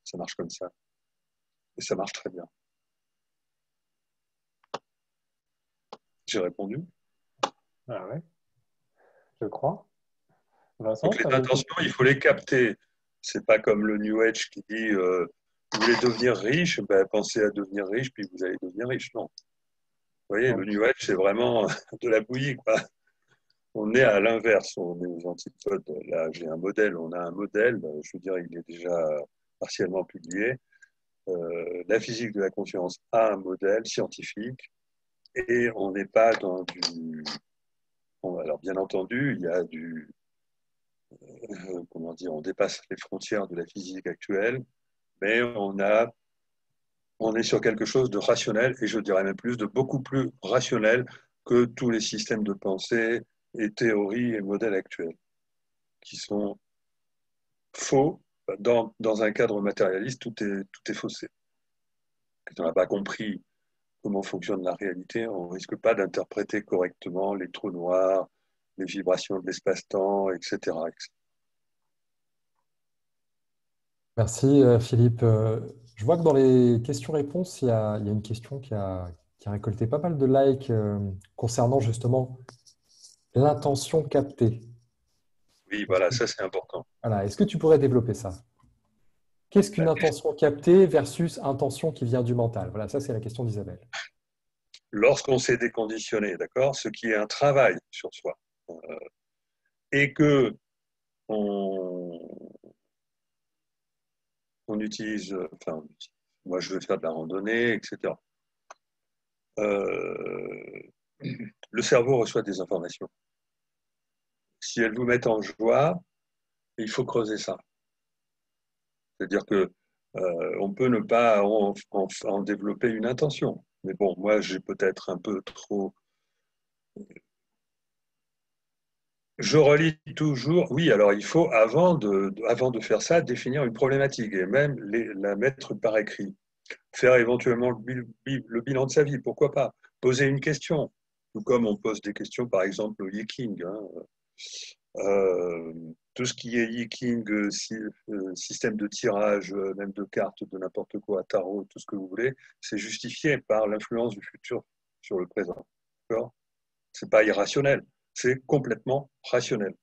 ça marche comme ça. Et ça marche très bien. J'ai répondu. Ah ouais, je crois. Vincent, Donc tu les avais une intentions, question? il faut les capter. C'est pas comme le New Age qui dit vous voulez devenir riche, pensez à devenir riche, puis vous allez devenir riche. Non. Vous voyez, Non. le New Age, c'est vraiment de la bouillie, quoi. On est à l'inverse, on est aux antipodes. Là, on a un modèle, je veux dire, il est déjà partiellement publié. La physique de la conscience a un modèle scientifique et on n'est pas dans du... Bon, alors, bien entendu, il y a comment dire, on dépasse les frontières de la physique actuelle, mais on est sur quelque chose de rationnel et je dirais même plus, de beaucoup plus rationnel que tous les systèmes de pensée et théories et modèles actuels, qui sont faux. Dans un cadre matérialiste, tout est faussé. Tu n'as pas compris comment fonctionne la réalité, on ne risque pas d'interpréter correctement les trous noirs, les vibrations de l'espace-temps, etc. Merci Philippe. Je vois que dans les questions-réponses, il y a une question qui a récolté pas mal de likes concernant justement l'intention captée. Oui, voilà, ça c'est important. Voilà, est-ce que tu pourrais développer ça? Qu'est-ce qu'une intention captée versus intention qui vient du mental? Voilà, ça c'est la question d'Isabelle. Lorsqu'on s'est déconditionné, d'accord, ce qui est un travail sur soi, et que on, on utilise, enfin, moi je veux faire de la randonnée, etc. Le cerveau reçoit des informations. Si elles vous mettent en joie, il faut creuser ça. C'est-à-dire que on peut ne pas en développer une intention. Mais bon, moi, j'ai peut-être un peu trop. Je relis toujours. Oui, alors il faut, avant de faire ça, définir une problématique et même la mettre par écrit. Faire éventuellement le bilan de sa vie, pourquoi pas. Poser une question, tout comme on pose des questions, par exemple, au Yiking. Tout ce qui est Yiking, système de tirage, même de cartes, de n'importe quoi, tarot, tout ce que vous voulez, c'est justifié par l'influence du futur sur le présent. C'est pas irrationnel, c'est complètement rationnel.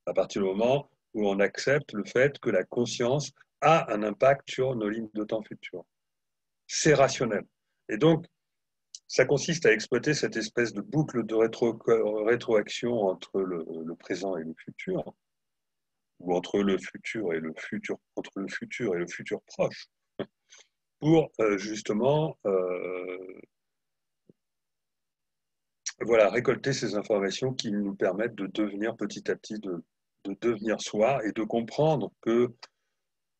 À partir du moment où on accepte le fait que la conscience a un impact sur nos lignes de temps futures. C'est rationnel. Et donc, ça consiste à exploiter cette espèce de boucle de rétroaction entre le présent et le futur, ou entre le futur et le futur, entre le futur et le futur proche, pour justement voilà, récolter ces informations qui nous permettent de devenir petit à petit, de devenir soi et de comprendre que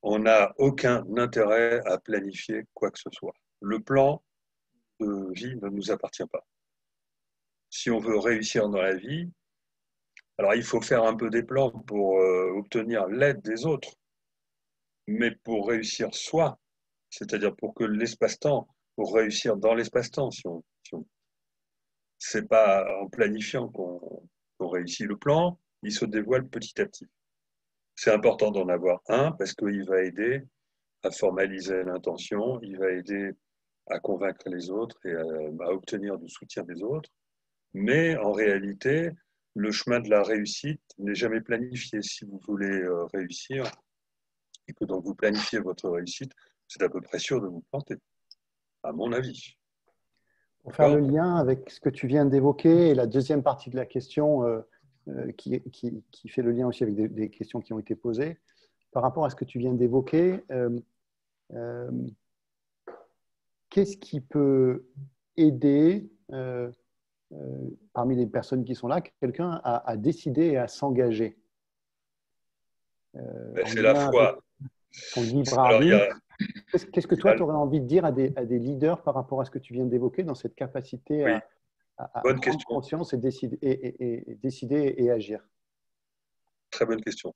on n'a aucun intérêt à planifier quoi que ce soit. Le plan de vie ne nous appartient pas. Si on veut réussir dans la vie, alors il faut faire un peu des plans pour obtenir l'aide des autres, mais pour réussir soi, c'est-à-dire pour que l'espace-temps, pour réussir dans l'espace-temps, c'est pas en planifiant qu'on réussit le plan, il se dévoile petit à petit. C'est important d'en avoir un parce qu'il va aider à formaliser l'intention, il va aider à convaincre les autres et à obtenir du soutien des autres. Mais en réalité, le chemin de la réussite n'est jamais planifié. Si vous voulez réussir et que donc vous planifiez votre réussite, c'est à peu près sûr de vous planter, à mon avis. Pour faire le lien avec ce que tu viens d'évoquer et la deuxième partie de la question qui fait le lien aussi avec des questions qui ont été posées, par rapport à ce que tu viens d'évoquer, qu'est-ce qui peut aider parmi les personnes qui sont là, quelqu'un à décider et à s'engager c'est la foi. Son libre arbitre. Qu'est-ce que toi, tu aurais envie de dire à des leaders par rapport à ce que tu viens d'évoquer dans cette capacité à prendre conscience et décider et agir? Très bonne question.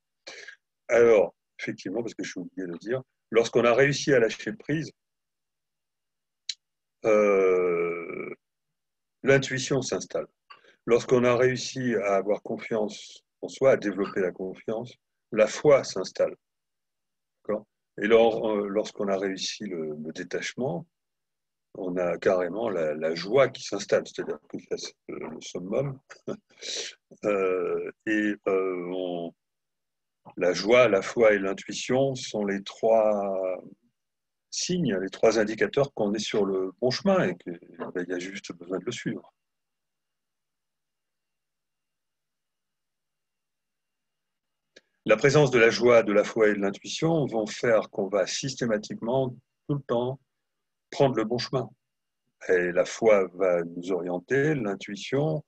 Alors, effectivement, parce que je suis oublié de le dire, lorsqu'on a réussi à lâcher prise, l'intuition s'installe. Lorsqu'on a réussi à avoir confiance en soi, à développer la confiance, la foi s'installe. Et lorsqu'on a réussi le détachement, on a carrément la joie qui s'installe, c'est-à-dire que c'est le summum. La joie, la foi et l'intuition sont les trois signes, les trois indicateurs qu'on est sur le bon chemin et qu'il y a juste besoin de le suivre. La présence de la joie, de la foi et de l'intuition vont faire qu'on va systématiquement, tout le temps, prendre le bon chemin. Et la foi va nous orienter, l'intuition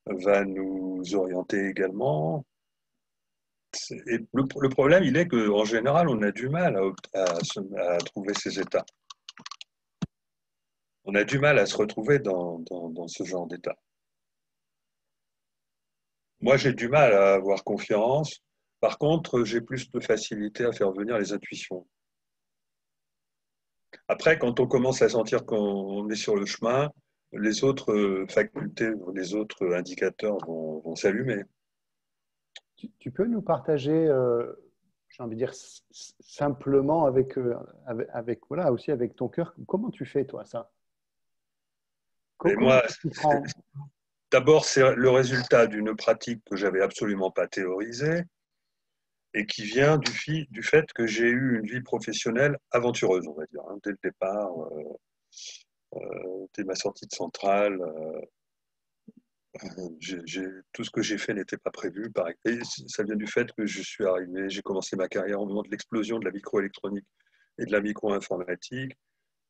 va nous orienter également. Et le problème, il est qu'en général, on a du mal à trouver ces états. On a du mal à se retrouver dans ce genre d'état. Moi, j'ai du mal à avoir confiance. Par contre, j'ai plus de facilité à faire venir les intuitions. Après, quand on commence à sentir qu'on est sur le chemin, les autres facultés, les autres indicateurs vont s'allumer. Tu peux nous partager, j'ai envie de dire simplement voilà, aussi avec ton cœur, comment tu fais toi ça? Et Comment moi, tu prends? d'abord, c'est le résultat d'une pratique que j'avais absolument pas théorisée et qui vient du fait que j'ai eu une vie professionnelle aventureuse, on va dire, hein, dès le départ, dès ma sortie de centrale. Tout ce que j'ai fait n'était pas prévu. Et ça vient du fait que je suis arrivé, j'ai commencé ma carrière au moment de l'explosion de la microélectronique et de la micro-informatique,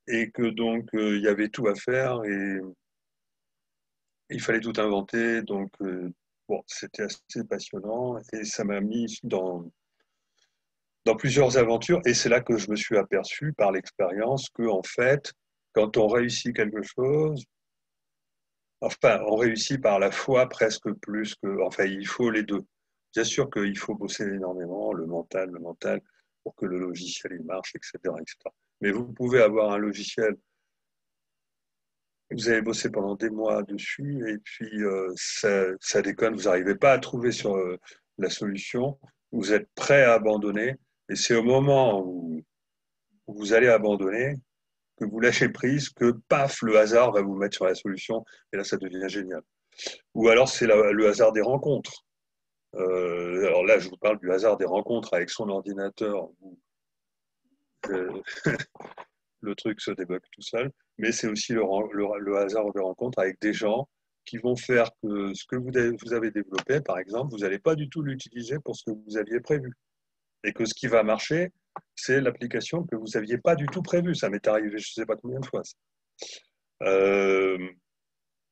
et que donc il y avait tout à faire et il fallait tout inventer. Donc bon, c'était assez passionnant et ça m'a mis dans plusieurs aventures. Et c'est là que je me suis aperçu par l'expérience que en fait, quand on réussit quelque chose, enfin, on réussit par la foi presque plus que. Enfin, il faut les deux. Bien sûr qu'il faut bosser énormément, le mental, pour que le logiciel il marche, etc., etc. Mais vous pouvez avoir un logiciel, vous avez bossé pendant des mois dessus, et puis ça déconne, vous n'arrivez pas à trouver sur la solution, vous êtes prêt à abandonner, et c'est au moment où vous allez abandonner que vous lâchez prise, que paf, le hasard va vous mettre sur la solution, et là ça devient génial. Ou alors c'est le hasard des rencontres. Alors là, je vous parle du hasard des rencontres avec son ordinateur où euh, le truc se débug tout seul, mais c'est aussi le hasard des rencontres avec des gens qui vont faire que ce que vous avez développé, par exemple, vous n'allez pas du tout l'utiliser pour ce que vous aviez prévu. Et que ce qui va marcher, c'est l'application que vous n'aviez pas du tout prévue. Ça m'est arrivé, je ne sais pas combien de fois. Euh,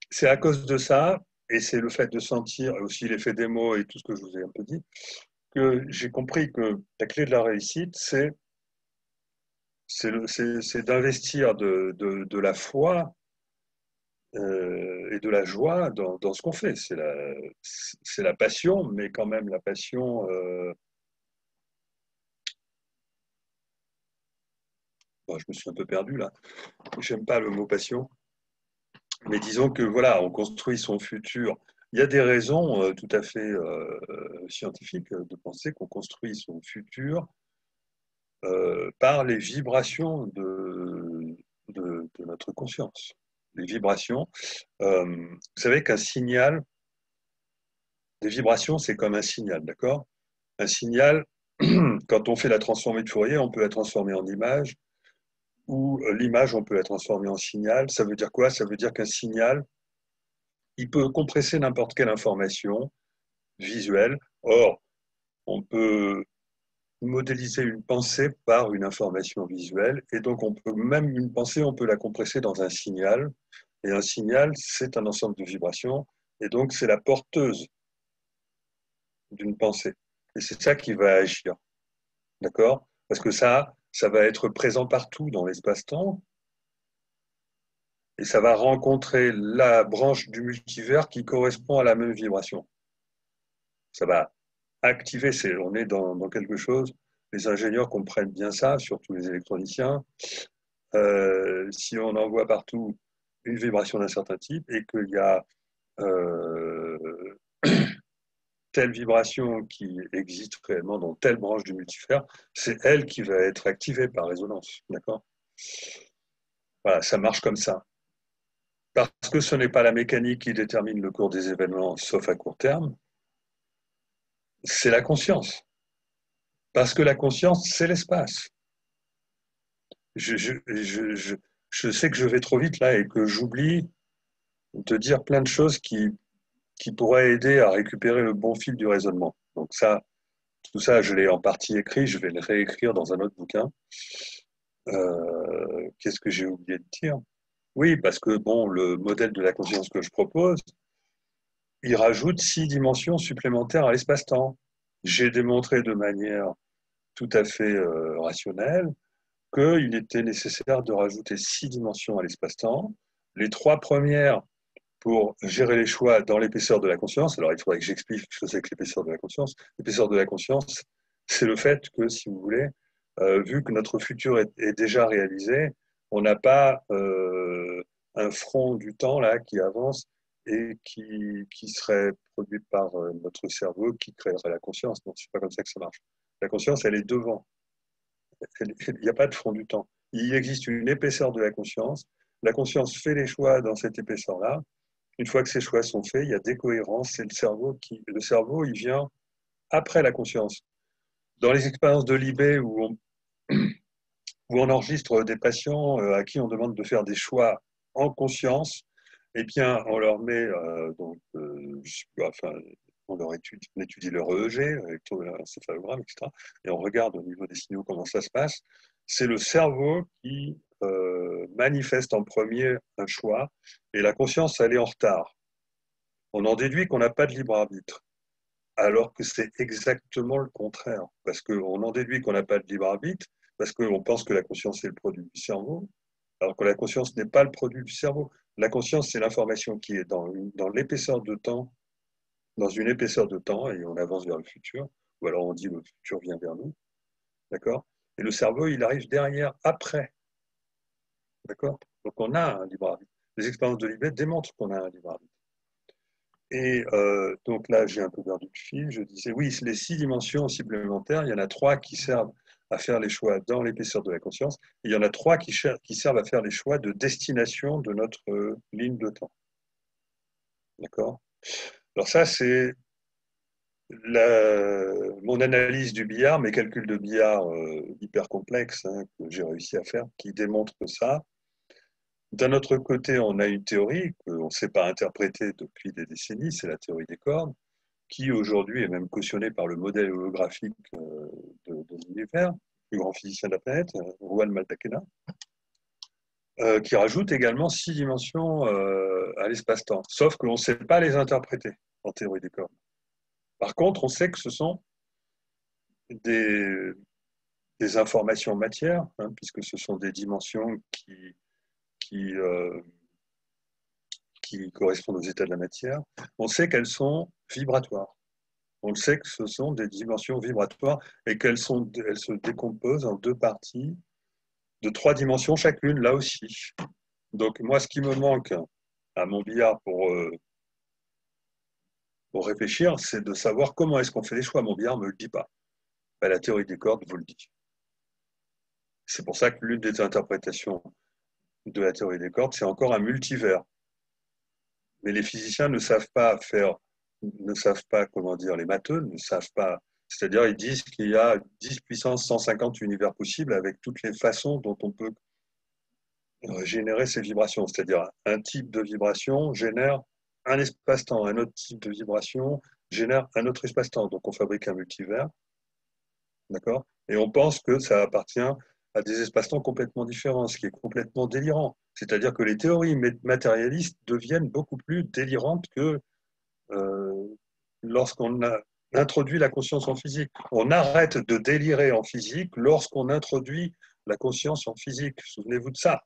c'est à cause de ça, et c'est le fait de sentir, et aussi l'effet démo et tout ce que je vous ai un peu dit, que j'ai compris que la clé de la réussite, c'est d'investir de la foi et de la joie dans ce qu'on fait. C'est la passion, mais quand même la passion. Bon, je me suis un peu perdu là. J'aime pas le mot passion, mais disons que voilà, on construit son futur. Il y a des raisons tout à fait scientifiques de penser qu'on construit son futur par les vibrations de notre conscience. Les vibrations. Vous savez qu'un signal, des vibrations, c'est comme un signal, d'accord? Un signal, quand on fait la transformée de Fourier, on peut la transformer en image, ou l'image, on peut la transformer en signal. Ça veut dire quoi? Ça veut dire qu'un signal, il peut compresser n'importe quelle information visuelle. Or, on peut modéliser une pensée par une information visuelle. Et donc, on peut même une pensée, on peut la compresser dans un signal. Et un signal, c'est un ensemble de vibrations. Et donc, c'est la porteuse d'une pensée. Et c'est ça qui va agir. D'accord? Parce que ça va être présent partout dans l'espace-temps. Et ça va rencontrer la branche du multivers qui correspond à la même vibration. Ça va activer, on est dans quelque chose. Les ingénieurs comprennent bien ça, surtout les électroniciens. Si on envoie partout une vibration d'un certain type et qu'il y a telle vibration qui existe réellement dans telle branche du multivers, c'est elle qui va être activée par résonance. D'accord? Voilà, ça marche comme ça. Parce que ce n'est pas la mécanique qui détermine le cours des événements, sauf à court terme, c'est la conscience. Parce que la conscience, c'est l'espace. Je sais que je vais trop vite là et que j'oublie de dire plein de choses qui pourraient aider à récupérer le bon fil du raisonnement. Donc tout ça, je l'ai en partie écrit, je vais le réécrire dans un autre bouquin. Qu'est-ce que j'ai oublié de dire? Oui, parce que bon, le modèle de la conscience que je propose, il rajoute 6 dimensions supplémentaires à l'espace-temps. J'ai démontré de manière tout à fait rationnelle qu'il était nécessaire de rajouter 6 dimensions à l'espace-temps. Les 3 premières pour gérer les choix dans l'épaisseur de la conscience. Alors, il faudrait que j'explique ce que c'est que l'épaisseur de la conscience. L'épaisseur de la conscience, c'est le fait que, si vous voulez, vu que notre futur est déjà réalisé, On n'a pas un front du temps là qui avance et qui serait produit par notre cerveau qui créerait la conscience. Non, c'est pas comme ça que ça marche. La conscience, elle est devant. Il n'y a pas de front du temps. Il existe une épaisseur de la conscience. La conscience fait les choix dans cette épaisseur-là. Une fois que ces choix sont faits, il y a des cohérences. C'est le cerveau, il vient après la conscience. Dans les expériences de l'IB où on enregistre des patients à qui on demande de faire des choix en conscience, eh bien, on leur met, on étudie leur EEG, électroencéphalogramme, etc. Et on regarde au niveau des signaux comment ça se passe. C'est le cerveau qui manifeste en premier un choix et la conscience, elle est en retard. On en déduit qu'on n'a pas de libre arbitre, alors que c'est exactement le contraire. Parce qu'on en déduit qu'on n'a pas de libre arbitre, parce qu'on pense que la conscience est le produit du cerveau, alors que la conscience n'est pas le produit du cerveau. La conscience, c'est l'information qui est dans l'épaisseur de temps, dans une épaisseur de temps, et on avance vers le futur, ou alors on dit le futur vient vers nous, d'accord? Et le cerveau, il arrive derrière, après, d'accord? Donc on a un libre arbitre. Les expériences de Libet démontrent qu'on a un libre arbitre. Et donc là, j'ai un peu perdu le fil. Je disais, oui, les 6 dimensions supplémentaires, il y en a 3 qui servent à faire les choix dans l'épaisseur de la conscience. Et il y en a 3 qui servent à faire les choix de destination de notre ligne de temps. D'accord? Alors ça, c'est mon analyse du billard, mes calculs de billard hyper complexes hein, que j'ai réussi à faire, qui démontrent ça. D'un autre côté, on a une théorie qu'on ne sait pas interpréter depuis des décennies, c'est la théorie des cordes, qui aujourd'hui est même cautionnée par le modèle holographique de l'univers, le plus grand physicien de la planète, Juan Maltakena, qui rajoute également 6 dimensions à l'espace-temps, sauf que l'on ne sait pas les interpréter en théorie des cordes. Par contre, on sait que ce sont des informations matière, hein, puisque ce sont des dimensions qui correspondent aux états de la matière. On sait qu'elles sont vibratoires. On sait que ce sont des dimensions vibratoires et elles se décomposent en 2 parties de 3 dimensions chacune, là aussi. Donc moi, ce qui me manque à mon billard pour réfléchir, c'est de savoir comment est-ce qu'on fait les choix. Mon billard ne me le dit pas. Ben, la théorie des cordes vous le dit. C'est pour ça que l'une des interprétations de la théorie des cordes, c'est encore un multivers. Mais les physiciens ne savent pas, comment dire, les matheux ne savent pas. C'est-à-dire, ils disent qu'il y a 10 puissance 150 univers possibles avec toutes les façons dont on peut générer ces vibrations. C'est-à-dire, un type de vibration génère un espace-temps, un autre type de vibration génère un autre espace-temps. Donc, on fabrique un multivers, d'accord? Et on pense que ça appartient à des espaces-temps complètement différents, ce qui est complètement délirant. C'est-à-dire que les théories matérialistes deviennent beaucoup plus délirantes que lorsqu'on a introduit la conscience en physique. On arrête de délirer en physique lorsqu'on introduit la conscience en physique. Souvenez-vous de ça.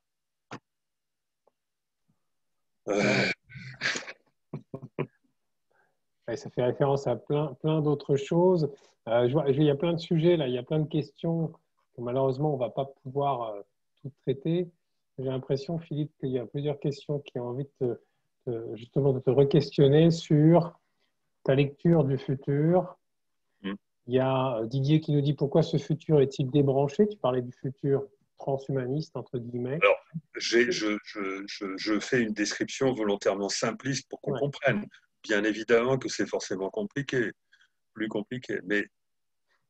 Ouais, ça fait référence à plein d'autres choses. Il y a plein de sujets, là, il y a plein de questions que malheureusement, on ne va pas pouvoir tout traiter. J'ai l'impression, Philippe, qu'il y a plusieurs questions qui ont envie justement de te re-questionner sur ta lecture du futur. Il y a Didier qui nous dit pourquoi ce futur est-il débranché? Tu parlais du futur transhumaniste, entre guillemets. Alors, je fais une description volontairement simpliste pour qu'on comprenne. Bien évidemment que c'est forcément compliqué, plus compliqué, mais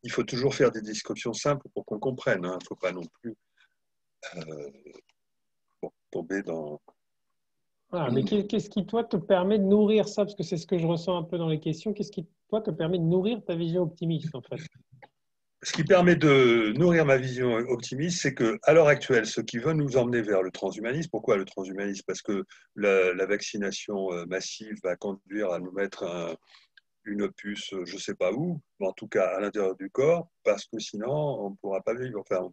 il faut toujours faire des descriptions simples pour qu'on comprenne. Il ne faut pas non plus tomber dans... Ah, mais qu'est-ce qui, toi, te permet de nourrir ça? Parce que c'est ce que je ressens un peu dans les questions. Qu'est-ce qui, toi, te permet de nourrir ta vision optimiste, en fait? Ce qui permet de nourrir ma vision optimiste, c'est qu'à l'heure actuelle, ce qui veut nous emmener vers le transhumanisme, pourquoi le transhumanisme? Parce que la vaccination massive va conduire à nous mettre une puce, je ne sais pas où, mais en tout cas à l'intérieur du corps, parce que sinon, on ne pourra pas vivre. Enfin,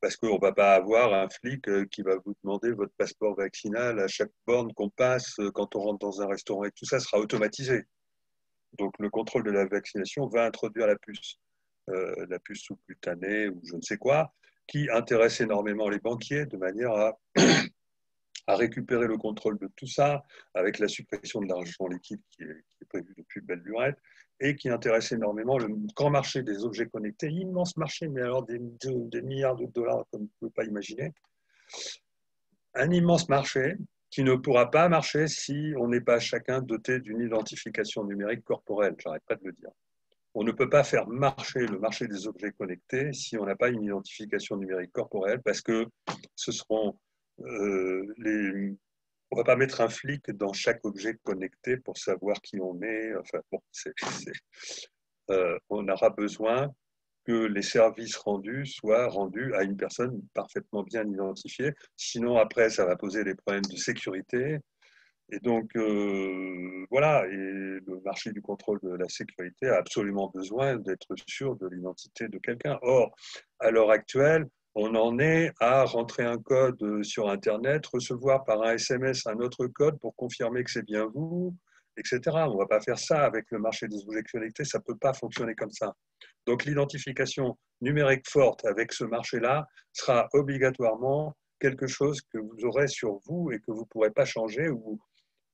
parce qu'on ne va pas avoir un flic qui va vous demander votre passeport vaccinal à chaque borne qu'on passe quand on rentre dans un restaurant, et tout ça sera automatisé. Donc, le contrôle de la vaccination va introduire la puce sous-cutanée ou je ne sais quoi. qui intéresse énormément les banquiers de manière à récupérer le contrôle de tout ça, avec la suppression de l'argent liquide qui est prévue depuis belle lurette, et qui intéresse énormément le grand marché des objets connectés, immense marché, mais alors des milliards de dollars comme vous ne pouvez pas imaginer. Un immense marché qui ne pourra pas marcher si on n'est pas chacun doté d'une identification numérique corporelle, j'arrête pas de le dire. On ne peut pas faire marcher le marché des objets connectés si on n'a pas une identification numérique corporelle, parce que ce seront les... On ne va pas mettre un flic dans chaque objet connecté pour savoir qui on est. Enfin, bon, on aura besoin que les services rendus soient rendus à une personne parfaitement bien identifiée. Sinon, après, ça va poser des problèmes de sécurité. Et donc, voilà, et le marché du contrôle de la sécurité a absolument besoin d'être sûr de l'identité de quelqu'un. Or, à l'heure actuelle, on en est à rentrer un code sur Internet, recevoir par un SMS un autre code pour confirmer que c'est bien vous, etc. On ne va pas faire ça avec le marché des objets connectés, ça ne peut pas fonctionner comme ça. Donc, l'identification numérique forte avec ce marché-là sera obligatoirement quelque chose que vous aurez sur vous et que vous ne pourrez pas changer, ou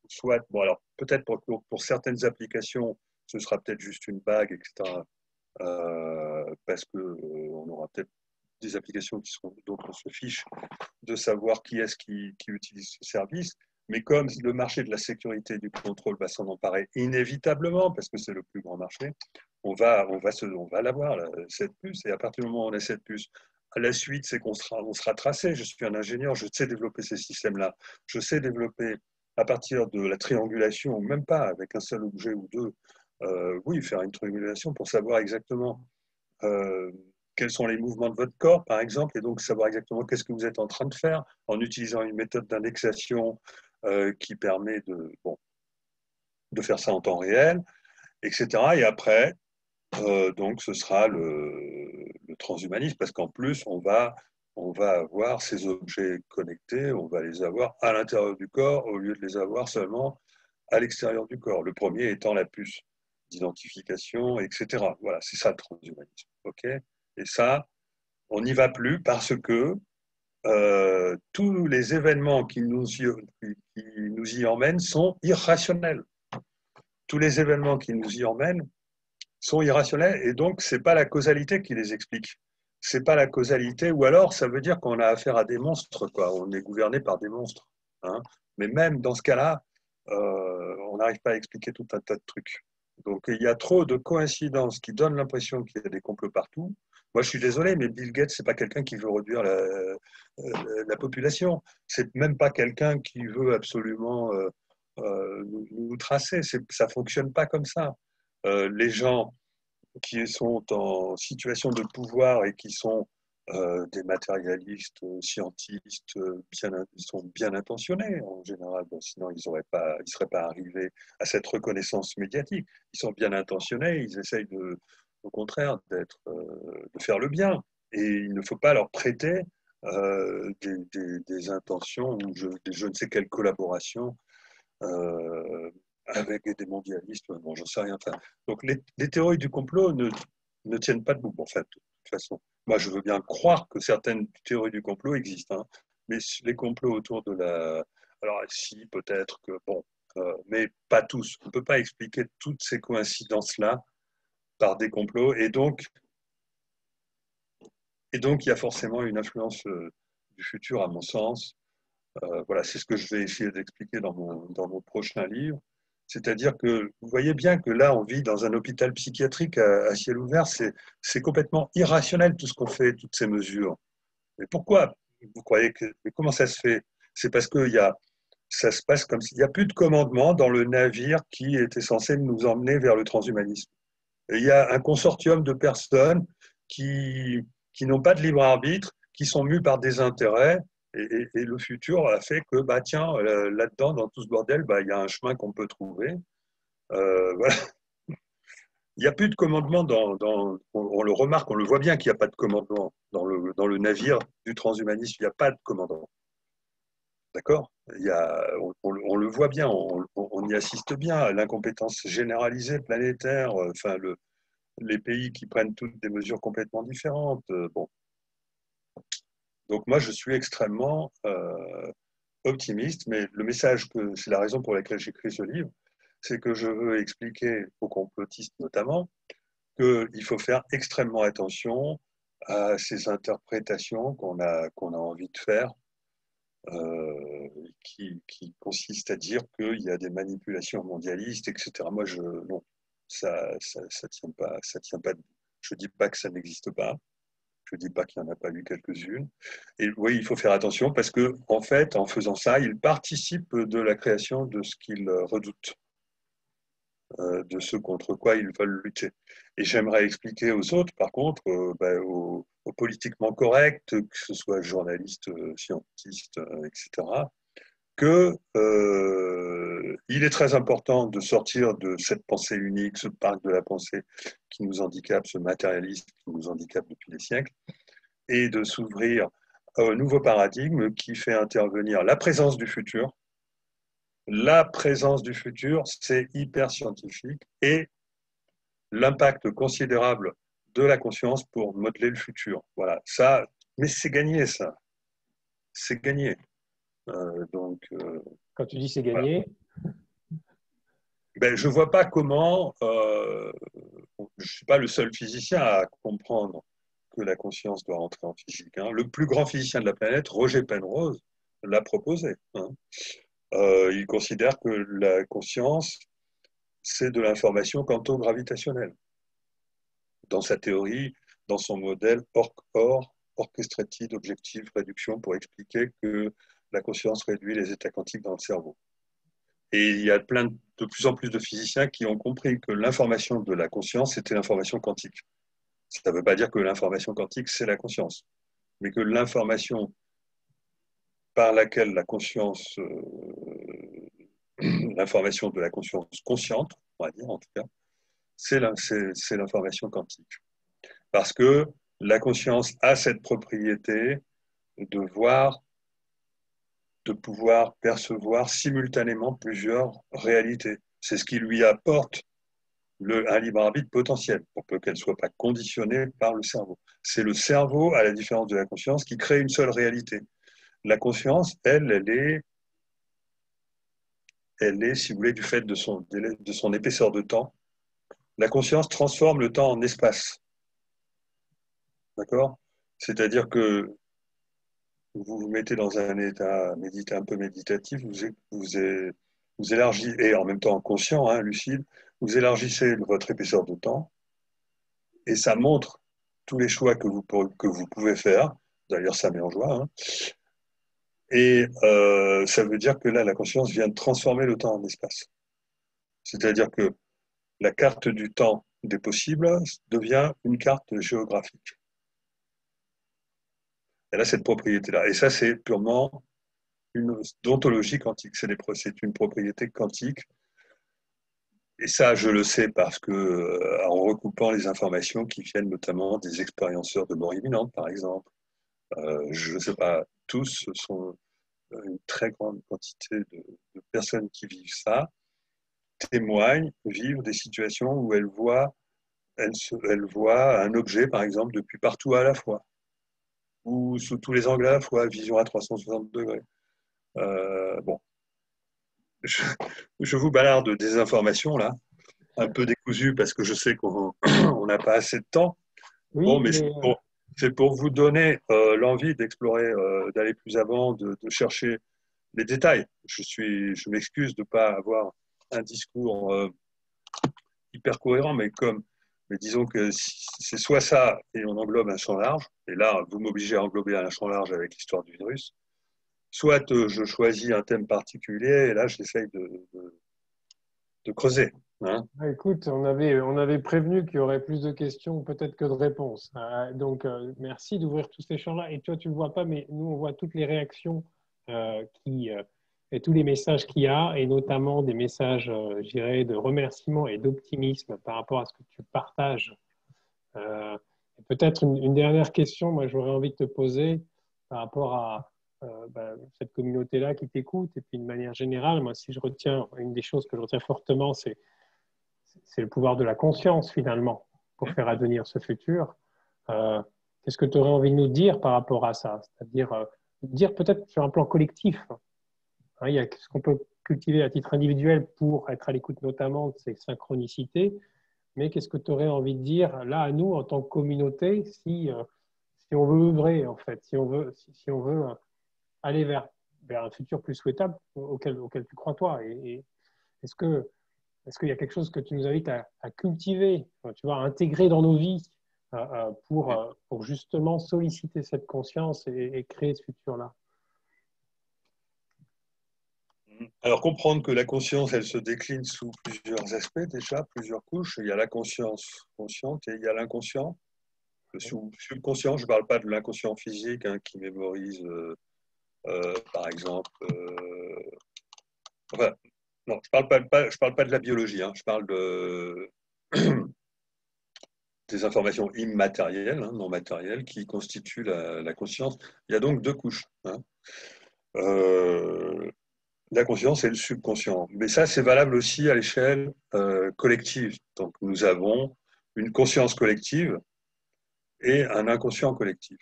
soit, bon alors peut-être pour certaines applications, ce sera peut-être juste une bague, etc. Parce qu'on aura peut-être des applications dont on se fiche de savoir qui est-ce qui utilise ce service. Mais comme le marché de la sécurité et du contrôle va s'en emparer inévitablement, parce que c'est le plus grand marché, on va l'avoir, cette puce. Et à partir du moment où on a cette puce, à la suite, c'est qu'on sera tracé. Je suis un ingénieur, je sais développer ces systèmes-là. Je sais développer à partir de la triangulation, ou même pas, avec un seul objet ou deux, oui, faire une triangulation pour savoir exactement quels sont les mouvements de votre corps, par exemple, et donc savoir exactement qu'est-ce que vous êtes en train de faire en utilisant une méthode d'indexation qui permet de faire ça en temps réel, etc. Et après, donc, ce sera le transhumanisme, parce qu'en plus, on va avoir ces objets connectés, on va les avoir à l'intérieur du corps au lieu de les avoir seulement à l'extérieur du corps. Le premier étant la puce d'identification, etc. Voilà, c'est ça le transhumanisme. Okay, et ça, on n'y va plus parce que tous les événements qui nous y emmènent sont irrationnels. Tous les événements qui nous y emmènent sont irrationnels, et donc c'est pas la causalité qui les explique. C'est pas la causalité, ou alors ça veut dire qu'on a affaire à des monstres, quoi. On est gouverné par des monstres. Hein. Mais même dans ce cas-là, on n'arrive pas à expliquer tout un tas de trucs. Donc il y a trop de coïncidences qui donnent l'impression qu'il y a des complots partout. Moi, je suis désolé, mais Bill Gates, c'est pas quelqu'un qui veut réduire la population. C'est même pas quelqu'un qui veut absolument nous tracer. Ça fonctionne pas comme ça. Les gens qui sont en situation de pouvoir et qui sont des matérialistes, scientistes, ils sont bien intentionnés en général, bon, sinon ils ne seraient pas arrivés à cette reconnaissance médiatique. Ils sont bien intentionnés, ils essayent au contraire de faire le bien. Et il ne faut pas leur prêter des intentions ou je ne sais quelle collaboration avec des mondialistes, bon, j'en sais rien. Enfin, donc les théories du complot ne tiennent pas debout, en fait, de toute façon. Moi, je veux bien croire que certaines théories du complot existent, hein, mais les complots autour de la... Alors, si, peut-être que, bon, mais pas tous. On ne peut pas expliquer toutes ces coïncidences-là par des complots, et donc, il y a forcément une influence du futur, à mon sens. Voilà, c'est ce que je vais essayer d'expliquer dans mon prochain livre. C'est-à-dire que vous voyez bien que là, on vit dans un hôpital psychiatrique à ciel ouvert. C'est complètement irrationnel tout ce qu'on fait, toutes ces mesures. Mais pourquoi vous croyez que... Mais comment ça se fait? C'est parce que ça se passe comme s'il n'y a plus de commandement dans le navire qui était censé nous emmener vers le transhumanisme. Et il y a un consortium de personnes qui n'ont pas de libre arbitre, qui sont mues par des intérêts. Et le futur a fait que, bah, tiens, là-dedans, dans tout ce bordel, bah, il y a un chemin qu'on peut trouver. Voilà. Il n'y a plus de commandement on le remarque, on le voit bien qu'il n'y a pas de commandement dans le navire du transhumanisme, il n'y a pas de commandant. D'accord? On le voit bien, on y assiste bien à l'incompétence généralisée planétaire, enfin, les pays qui prennent toutes des mesures complètement différentes. Bon. Donc moi, je suis extrêmement optimiste, mais le message, c'est la raison pour laquelle j'écris ce livre, c'est que je veux expliquer aux complotistes notamment qu'il faut faire extrêmement attention à ces interprétations qu'on a envie de faire, qui consistent à dire qu'il y a des manipulations mondialistes, etc. Moi, non, ça tient pas, ça tient pas. Je dis pas que ça n'existe pas. Je ne dis pas qu'il n'y en a pas eu quelques-unes. Et oui, il faut faire attention parce que, en fait, en faisant ça, ils participent de la création de ce qu'ils redoutent, de ce contre quoi ils veulent lutter. Et j'aimerais expliquer aux autres, par contre, aux politiquement corrects, que ce soit journalistes, scientistes, etc., que il est très important de sortir de cette pensée unique, ce parc de la pensée qui nous handicape, ce matérialisme qui nous handicape depuis des siècles, et de s'ouvrir à un nouveau paradigme qui fait intervenir la présence du futur. La présence du futur, c'est hyper scientifique, et l'impact considérable de la conscience pour modeler le futur. Voilà, ça, mais c'est gagné, ça. C'est gagné. Quand tu dis c'est voilà. gagné, Je ne vois pas comment, je ne suis pas le seul physicien à comprendre que la conscience doit rentrer en physique. Hein. Le plus grand physicien de la planète, Roger Penrose, l'a proposé. Hein. Il considère que la conscience, c'est de l'information quanto-gravitationnelle. Dans sa théorie, dans son modèle OR, Orchestrated Objective Reduction, pour expliquer que la conscience réduit les états quantiques dans le cerveau. Et il y a de plus en plus de physiciens qui ont compris que l'information de la conscience, c'était l'information quantique. Ça ne veut pas dire que l'information quantique, c'est la conscience, mais que l'information par laquelle la conscience, l'information de la conscience consciente, on va dire en tout cas, c'est l'information quantique. Parce que la conscience a cette propriété de pouvoir percevoir simultanément plusieurs réalités. C'est ce qui lui apporte un libre arbitre potentiel, pour peu qu'elle ne soit pas conditionnée par le cerveau. C'est le cerveau, à la différence de la conscience, qui crée une seule réalité. La conscience, elle est, si vous voulez, du fait de son épaisseur de temps. La conscience transforme le temps en espace. D'accord ? C'est-à-dire que vous vous mettez dans un état un peu méditatif, vous élargissez, et en même temps conscient, hein, lucide, vous élargissez votre épaisseur de temps, et ça montre tous les choix que vous pouvez faire. D'ailleurs, ça met en joie. Hein. Et ça veut dire que là, la conscience vient de transformer le temps en espace. C'est-à-dire que la carte du temps des possibles devient une carte géographique. Elle a cette propriété-là. Et ça, c'est purement une d'ontologie quantique. C'est une propriété quantique. Et ça, je le sais parce que, en recoupant les informations qui viennent notamment des expérienceurs de mort imminente, par exemple, je ne sais pas, tous sont une très grande quantité de personnes qui vivent ça, témoignent, vivent des situations où elles voient un objet, par exemple, depuis partout à la fois, ou sous tous les angles à la fois, vision à 360 degrés. Bon, je vous balarde des informations là, un peu décousues parce que je sais qu'on n'a pas assez de temps. oui, Bon, mais c'est pour vous donner l'envie d'explorer, d'aller plus avant, de chercher les détails. Je m'excuse de ne pas avoir un discours hyper cohérent, mais disons que c'est soit ça et on englobe un champ large, et là, vous m'obligez à englober un champ large avec l'histoire du virus, soit je choisis un thème particulier, et là, j'essaye de creuser. Hein. écoute, on avait prévenu qu'il y aurait plus de questions peut-être que de réponses. Donc, merci d'ouvrir tous ces champs-là. Et toi, tu ne le vois pas, mais nous, on voit toutes les réactions et tous les messages qu'il y a, et notamment des messages, je dirais, de remerciement et d'optimisme par rapport à ce que tu partages. Peut-être une dernière question, moi, j'aurais envie de te poser par rapport à cette communauté-là qui t'écoute, et puis de manière générale, moi, si je retiens, une des choses que je retiens fortement, c'est le pouvoir de la conscience, finalement, pour faire advenir ce futur. qu'est-ce que tu aurais envie de nous dire par rapport à ça? C'est-à-dire, dire peut-être sur un plan collectif. Hein, il y a ce qu'on peut cultiver à titre individuel pour être à l'écoute notamment de ces synchronicités, mais qu'est-ce que tu aurais envie de dire là à nous en tant que communauté si on veut œuvrer en fait, si on veut aller vers un futur plus souhaitable auquel tu crois toi et est-ce que est-ce qu'il y a quelque chose que tu nous invites à cultiver, tu vois, à intégrer dans nos vies pour justement solliciter cette conscience et créer ce futur-là? Alors, comprendre que la conscience, elle se décline sous plusieurs aspects déjà, plusieurs couches. Il y a la conscience consciente et il y a l'inconscient. Le subconscient, je ne parle pas de l'inconscient physique hein, qui mémorise, par exemple. Enfin, non, je ne parle pas de la biologie, hein, je parle des informations immatérielles, hein, non matérielles, qui constituent la conscience. Il y a donc deux couches. Hein. La conscience et le subconscient. Mais ça, c'est valable aussi à l'échelle collective. Donc, nous avons une conscience collective et un inconscient collectif.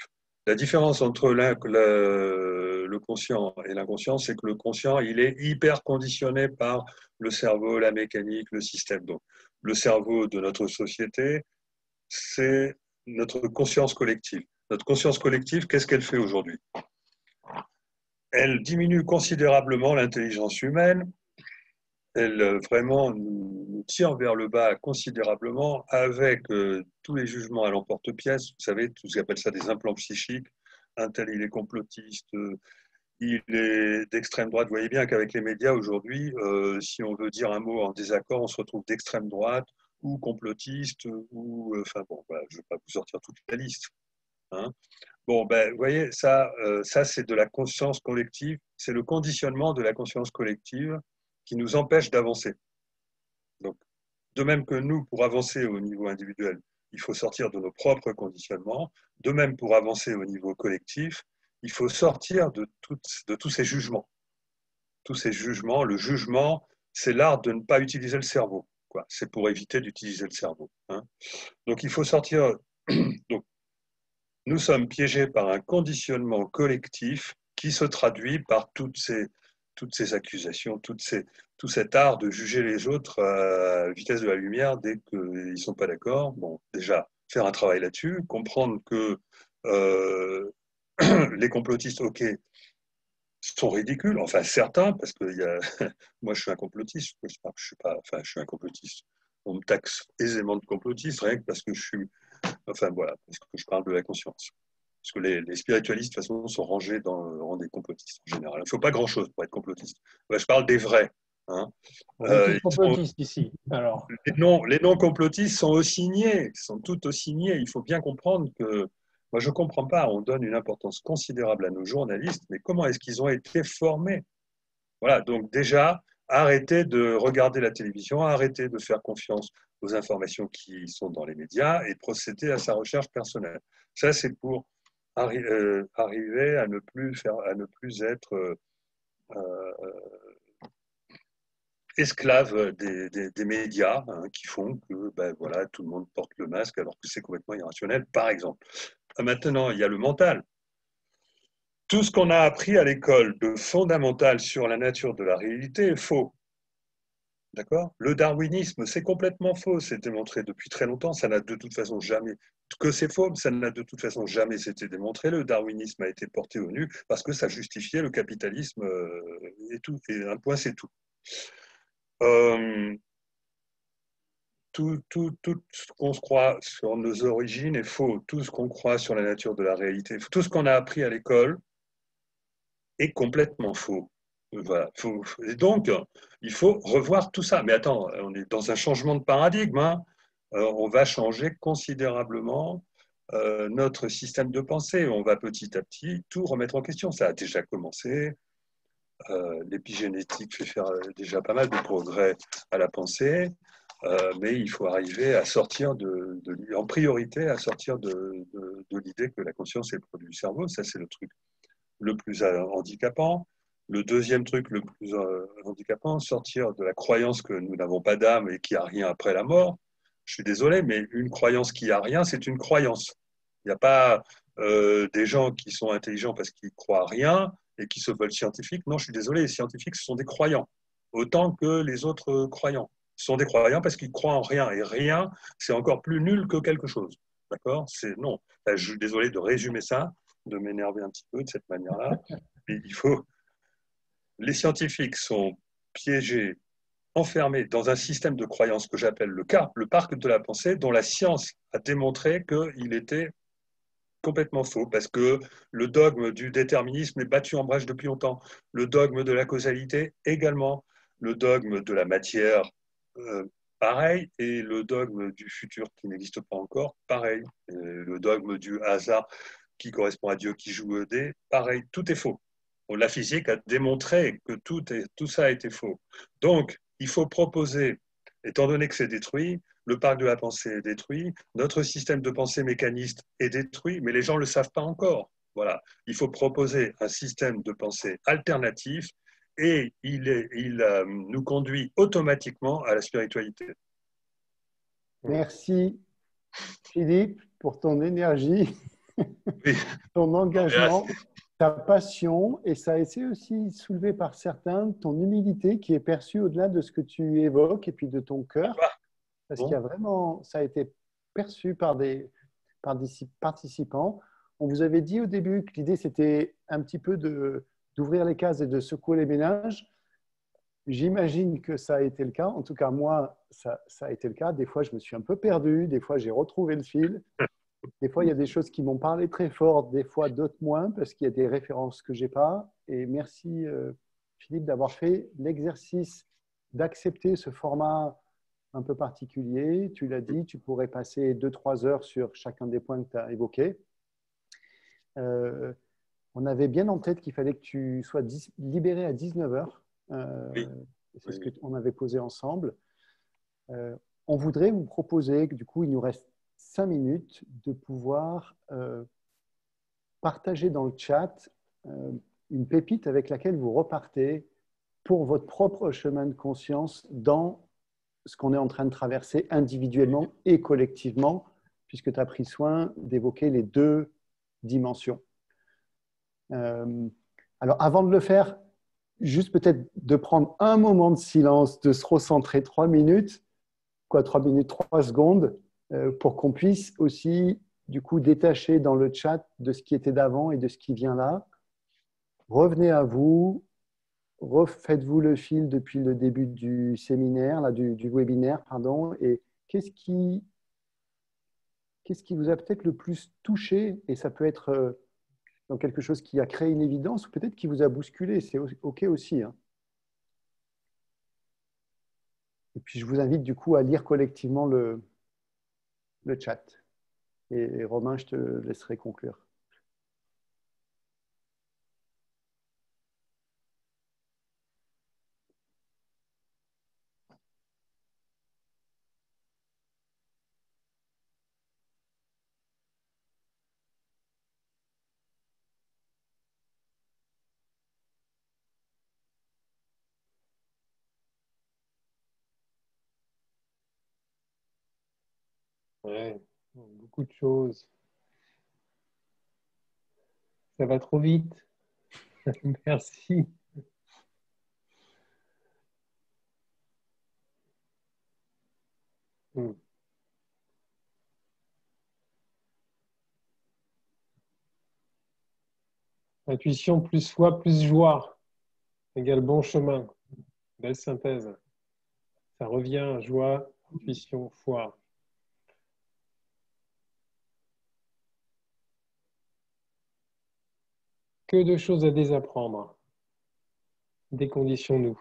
La différence entre le conscient et l'inconscient, c'est que le conscient, il est hyper conditionné par le cerveau, la mécanique, le système. Donc, le cerveau de notre société, c'est notre conscience collective. Notre conscience collective, qu'est-ce qu'elle fait aujourd'hui? Elle diminue considérablement l'intelligence humaine, elle vraiment nous tire vers le bas considérablement avec tous les jugements à l'emporte-pièce. Vous savez, tout ce qu'on appelle ça des implants psychiques. Un tel, il est complotiste, il est d'extrême droite. Vous voyez bien qu'avec les médias aujourd'hui, si on veut dire un mot en désaccord, on se retrouve d'extrême droite ou complotiste, ou enfin bon, voilà, je ne vais pas vous sortir toute la liste. Hein. Bon, ben, vous voyez, ça c'est de la conscience collective, c'est le conditionnement de la conscience collective qui nous empêche d'avancer. Donc, de même que nous, pour avancer au niveau individuel, il faut sortir de nos propres conditionnements, de même pour avancer au niveau collectif, il faut sortir de tous ces jugements. Tous ces jugements, le jugement, c'est l'art de ne pas utiliser le cerveau. C'est pour éviter d'utiliser le cerveau. Hein. Donc, il faut sortir. Donc, nous sommes piégés par un conditionnement collectif qui se traduit par toutes ces accusations, tout cet art de juger les autres à la vitesse de la lumière dès qu'ils ne sont pas d'accord. Bon, déjà, faire un travail là-dessus, comprendre que les complotistes, ok, sont ridicules, enfin certains, parce que moi je suis un complotiste, je suis un complotiste. On me taxe aisément de complotiste, rien que parce que je suis, enfin voilà, parce que je parle de la conscience. Parce que les spiritualistes, de toute façon, sont rangés dans le rang des complotistes en général. Il ne faut pas grand-chose pour être complotiste. Je parle des vrais. Hein. On est tous complotistes ici, alors. Les non-complotistes sont ossignés, sont tout ossignés. Il faut bien comprendre que, moi je ne comprends pas, on donne une importance considérable à nos journalistes, mais comment est-ce qu'ils ont été formés? Voilà, donc déjà, arrêtez de regarder la télévision, arrêtez de faire confiance aux informations qui sont dans les médias et procéder à sa recherche personnelle. Ça, c'est pour arriver à ne plus être esclave des médias hein, qui font que ben, voilà, tout le monde porte le masque alors que c'est complètement irrationnel, par exemple. Maintenant, il y a le mental. Tout ce qu'on a appris à l'école de fondamental sur la nature de la réalité est faux. D'accord? Le darwinisme, c'est complètement faux. C'est démontré depuis très longtemps. Ça n'a de toute façon jamais. Que c'est faux, ça n'a de toute façon jamais été démontré. Le darwinisme a été porté au nu parce que ça justifiait le capitalisme et tout. Et un point, c'est tout. Tout ce qu'on se croit sur nos origines est faux. Tout ce qu'on croit sur la nature de la réalité, tout ce qu'on a appris à l'école est complètement faux. Voilà. Et donc, il faut revoir tout ça. Mais attends, on est dans un changement de paradigme. Hein. On va changer considérablement notre système de pensée. On va petit à petit tout remettre en question. Ça a déjà commencé. L'épigénétique fait faire déjà pas mal de progrès à la pensée. Mais il faut arriver à sortir en priorité, à sortir de l'idée que la conscience est le produit du cerveau. Ça, c'est le truc le plus handicapant. Le deuxième truc le plus handicapant, sortir de la croyance que nous n'avons pas d'âme et qu'il n'y a rien après la mort. Je suis désolé, mais une croyance qui a rien, c'est une croyance. Il n'y a pas des gens qui sont intelligents parce qu'ils croient à rien et qui se veulent scientifiques. Non, je suis désolé, les scientifiques, ce sont des croyants, autant que les autres croyants. Ce sont des croyants parce qu'ils croient en rien. Et rien, c'est encore plus nul que quelque chose. D'accord? Non. Là, je suis désolé de résumer ça, de m'énerver un petit peu de cette manière-là. Mais les scientifiques sont piégés, enfermés dans un système de croyances que j'appelle le parc de la pensée, dont la science a démontré qu'il était complètement faux, parce que le dogme du déterminisme est battu en brèche depuis longtemps. Le dogme de la causalité également. Le dogme de la matière, pareil. Et le dogme du futur qui n'existe pas encore, pareil. Et le dogme du hasard qui correspond à Dieu qui joue au dé, pareil. Tout est faux. La physique a démontré que tout ça a été faux. Donc, il faut proposer, étant donné que c'est détruit, le parc de la pensée est détruit, notre système de pensée mécaniste est détruit, mais les gens ne le savent pas encore. Voilà. Il faut proposer un système de pensée alternatif et il nous conduit automatiquement à la spiritualité. Merci Philippe pour ton énergie, Oui. ton engagement, ta passion, et ça a été aussi soulevé par certains, ton humilité qui est perçue au-delà de ce que tu évoques et puis de ton cœur, parce qu'il y a vraiment, ça a été perçu par des participants. On vous avait dit au début que l'idée c'était un petit peu d'ouvrir les cases et de secouer les ménages. J'imagine que ça a été le cas. En tout cas, moi, ça a été le cas. Des fois, je me suis un peu perdu. Des fois, j'ai retrouvé le fil. Des fois, il y a des choses qui m'ont parlé très fort. Des fois, d'autres moins, parce qu'il y a des références que je n'ai pas. Et merci, Philippe, d'avoir fait l'exercice d'accepter ce format un peu particulier. Tu l'as dit, tu pourrais passer 2-3 heures sur chacun des points que tu as évoqués. On avait bien en tête qu'il fallait que tu sois libéré à 19 heures. Oui. C'est ce qu'on avait posé ensemble. On voudrait vous proposer, du coup, il nous reste 5 minutes, de pouvoir partager dans le chat une pépite avec laquelle vous repartez pour votre propre chemin de conscience dans ce qu'on est en train de traverser individuellement et collectivement, puisque tu as pris soin d'évoquer les deux dimensions. Alors, avant de le faire, juste peut-être de prendre un moment de silence, de se recentrer 3 minutes, 3 minutes, 3 secondes, pour qu'on puisse aussi, du coup, détacher dans le chat de ce qui était d'avant et de ce qui vient là. Revenez à vous, refaites-vous le fil depuis le début du séminaire, là, du webinaire, pardon, et qu'est-ce qui vous a peut-être le plus touché, et ça peut être dans quelque chose qui a créé une évidence ou peut-être qui vous a bousculé, c'est OK aussi. Hein. Et puis, je vous invite du coup à lire collectivement le chat. Et Romain, je te laisserai conclure. Ouais, beaucoup de choses. Ça va trop vite. Merci. Intuition plus foi plus joie égale bon chemin. Belle synthèse. Ça revient, joie, intuition, foi. Que de choses à désapprendre. Déconditionnons-nous.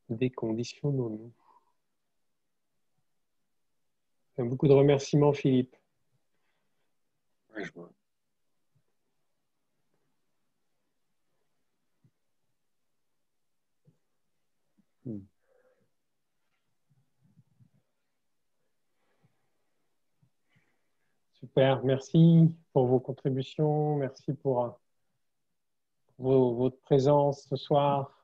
Déconditionnons-nous. Beaucoup de remerciements, Philippe. Oui, je vois. Super, merci pour vos contributions, merci pour votre présence ce soir.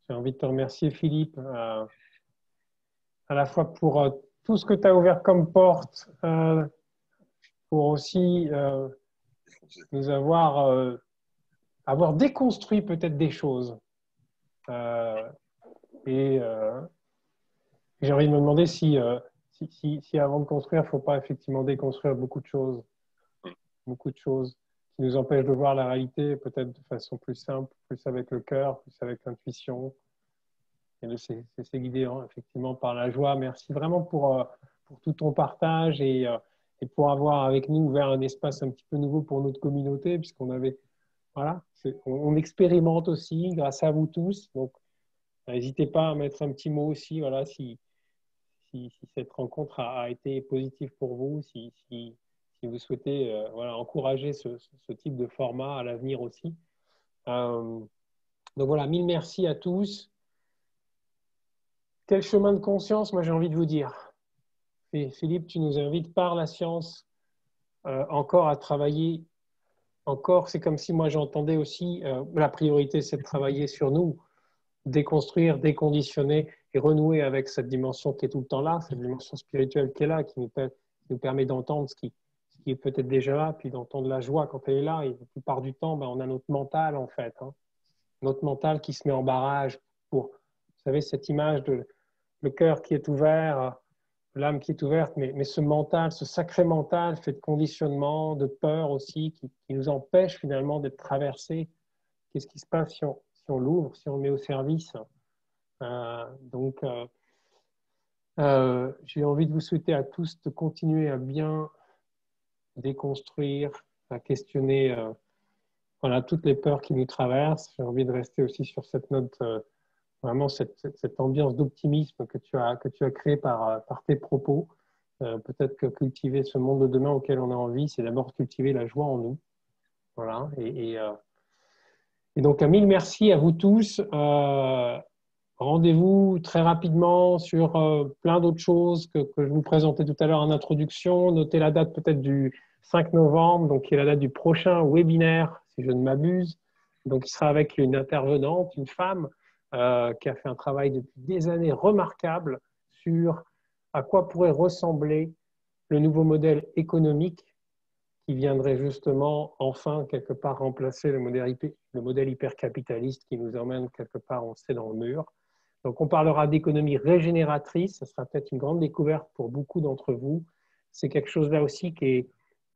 J'ai envie de te remercier, Philippe, à la fois pour tout ce que tu as ouvert comme porte pour aussi nous avoir déconstruit peut-être des choses. Et j'ai envie de me demander si avant de construire, il ne faut pas effectivement déconstruire beaucoup de choses qui nous empêchent de voir la réalité peut-être de façon plus simple, plus avec le cœur, plus avec l'intuition. Et de se laisser guider effectivement par la joie. Merci vraiment pour tout ton partage et pour avoir avec nous ouvert un espace un petit peu nouveau pour notre communauté, puisqu'on avait, voilà, on expérimente aussi grâce à vous tous. Donc, n'hésitez pas à mettre un petit mot aussi, voilà, si cette rencontre a été positive pour vous, si vous souhaitez voilà, encourager ce type de format à l'avenir aussi. Donc voilà, mille merci à tous. Quel chemin de conscience, moi j'ai envie de vous dire. Et Philippe, tu nous invites par la science encore à travailler. Encore, c'est comme si moi j'entendais aussi, la priorité c'est de travailler sur nous, déconstruire, déconditionner et renouer avec cette dimension qui est tout le temps là, cette dimension spirituelle qui est là, qui nous permet d'entendre ce qui est peut-être déjà là, puis d'entendre la joie quand elle est là. Et la plupart du temps, on a notre mental en fait, hein, notre mental qui se met en barrage pour, vous savez, cette image de le cœur qui est ouvert, l'âme qui est ouverte, mais ce mental, ce sacré mental fait de conditionnement, de peur aussi, qui nous empêche finalement d'être traversé. Qu'est-ce qui se passe si on l'ouvre, si on le met au service? Donc, j'ai envie de vous souhaiter à tous de continuer à bien déconstruire, à questionner voilà, toutes les peurs qui nous traversent. J'ai envie de rester aussi sur cette note, vraiment cette ambiance d'optimisme que tu as créée par tes propos. Peut-être que cultiver ce monde de demain auquel on a envie, c'est d'abord cultiver la joie en nous. Voilà. Et donc, un mille merci à vous tous. Rendez-vous très rapidement sur plein d'autres choses que je vous présentais tout à l'heure en introduction. Notez la date peut-être du 5 novembre, donc qui est la date du prochain webinaire, si je ne m'abuse. Donc, il sera avec une intervenante, une femme, qui a fait un travail depuis des années remarquable sur à quoi pourrait ressembler le nouveau modèle économique qui viendrait justement enfin quelque part remplacer le modèle hypercapitaliste qui nous emmène quelque part, on sait, dans le mur. Donc on parlera d'économie régénératrice, ce sera peut-être une grande découverte pour beaucoup d'entre vous. C'est quelque chose là aussi qui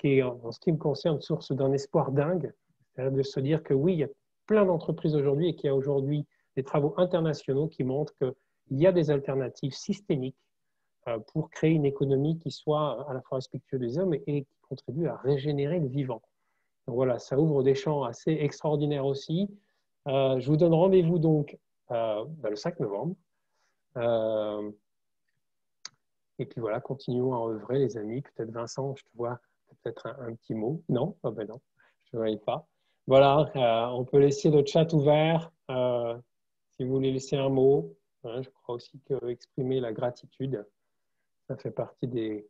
est, en ce qui me concerne, source d'un espoir dingue, c'est-à-dire de se dire que oui, il y a plein d'entreprises aujourd'hui et qu'il y a aujourd'hui des travaux internationaux qui montrent qu'il y a des alternatives systémiques pour créer une économie qui soit à la fois respectueuse des hommes et qui contribue à régénérer le vivant. Donc voilà, ça ouvre des champs assez extraordinaires aussi. Je vous donne rendez-vous donc le 5 novembre. Et puis voilà, continuons à œuvrer, les amis. Peut-être Vincent, je te vois, peut-être un petit mot. Non? Oh ben non, je ne te voyais pas. Voilà, on peut laisser le chat ouvert. Si vous voulez laisser un mot, hein, je crois aussi que exprimer la gratitude, ça fait partie des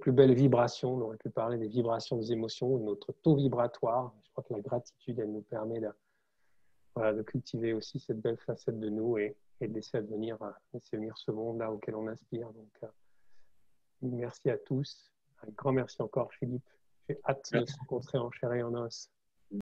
plus belles vibrations. On aurait pu parler des vibrations des émotions, de notre taux vibratoire. Je crois que la gratitude, elle nous permet de cultiver aussi cette belle facette de nous et de laisser venir ce monde-là auquel on aspire. Donc, merci à tous. Un grand merci encore, Philippe. J'ai hâte de se rencontrer en chair et en os.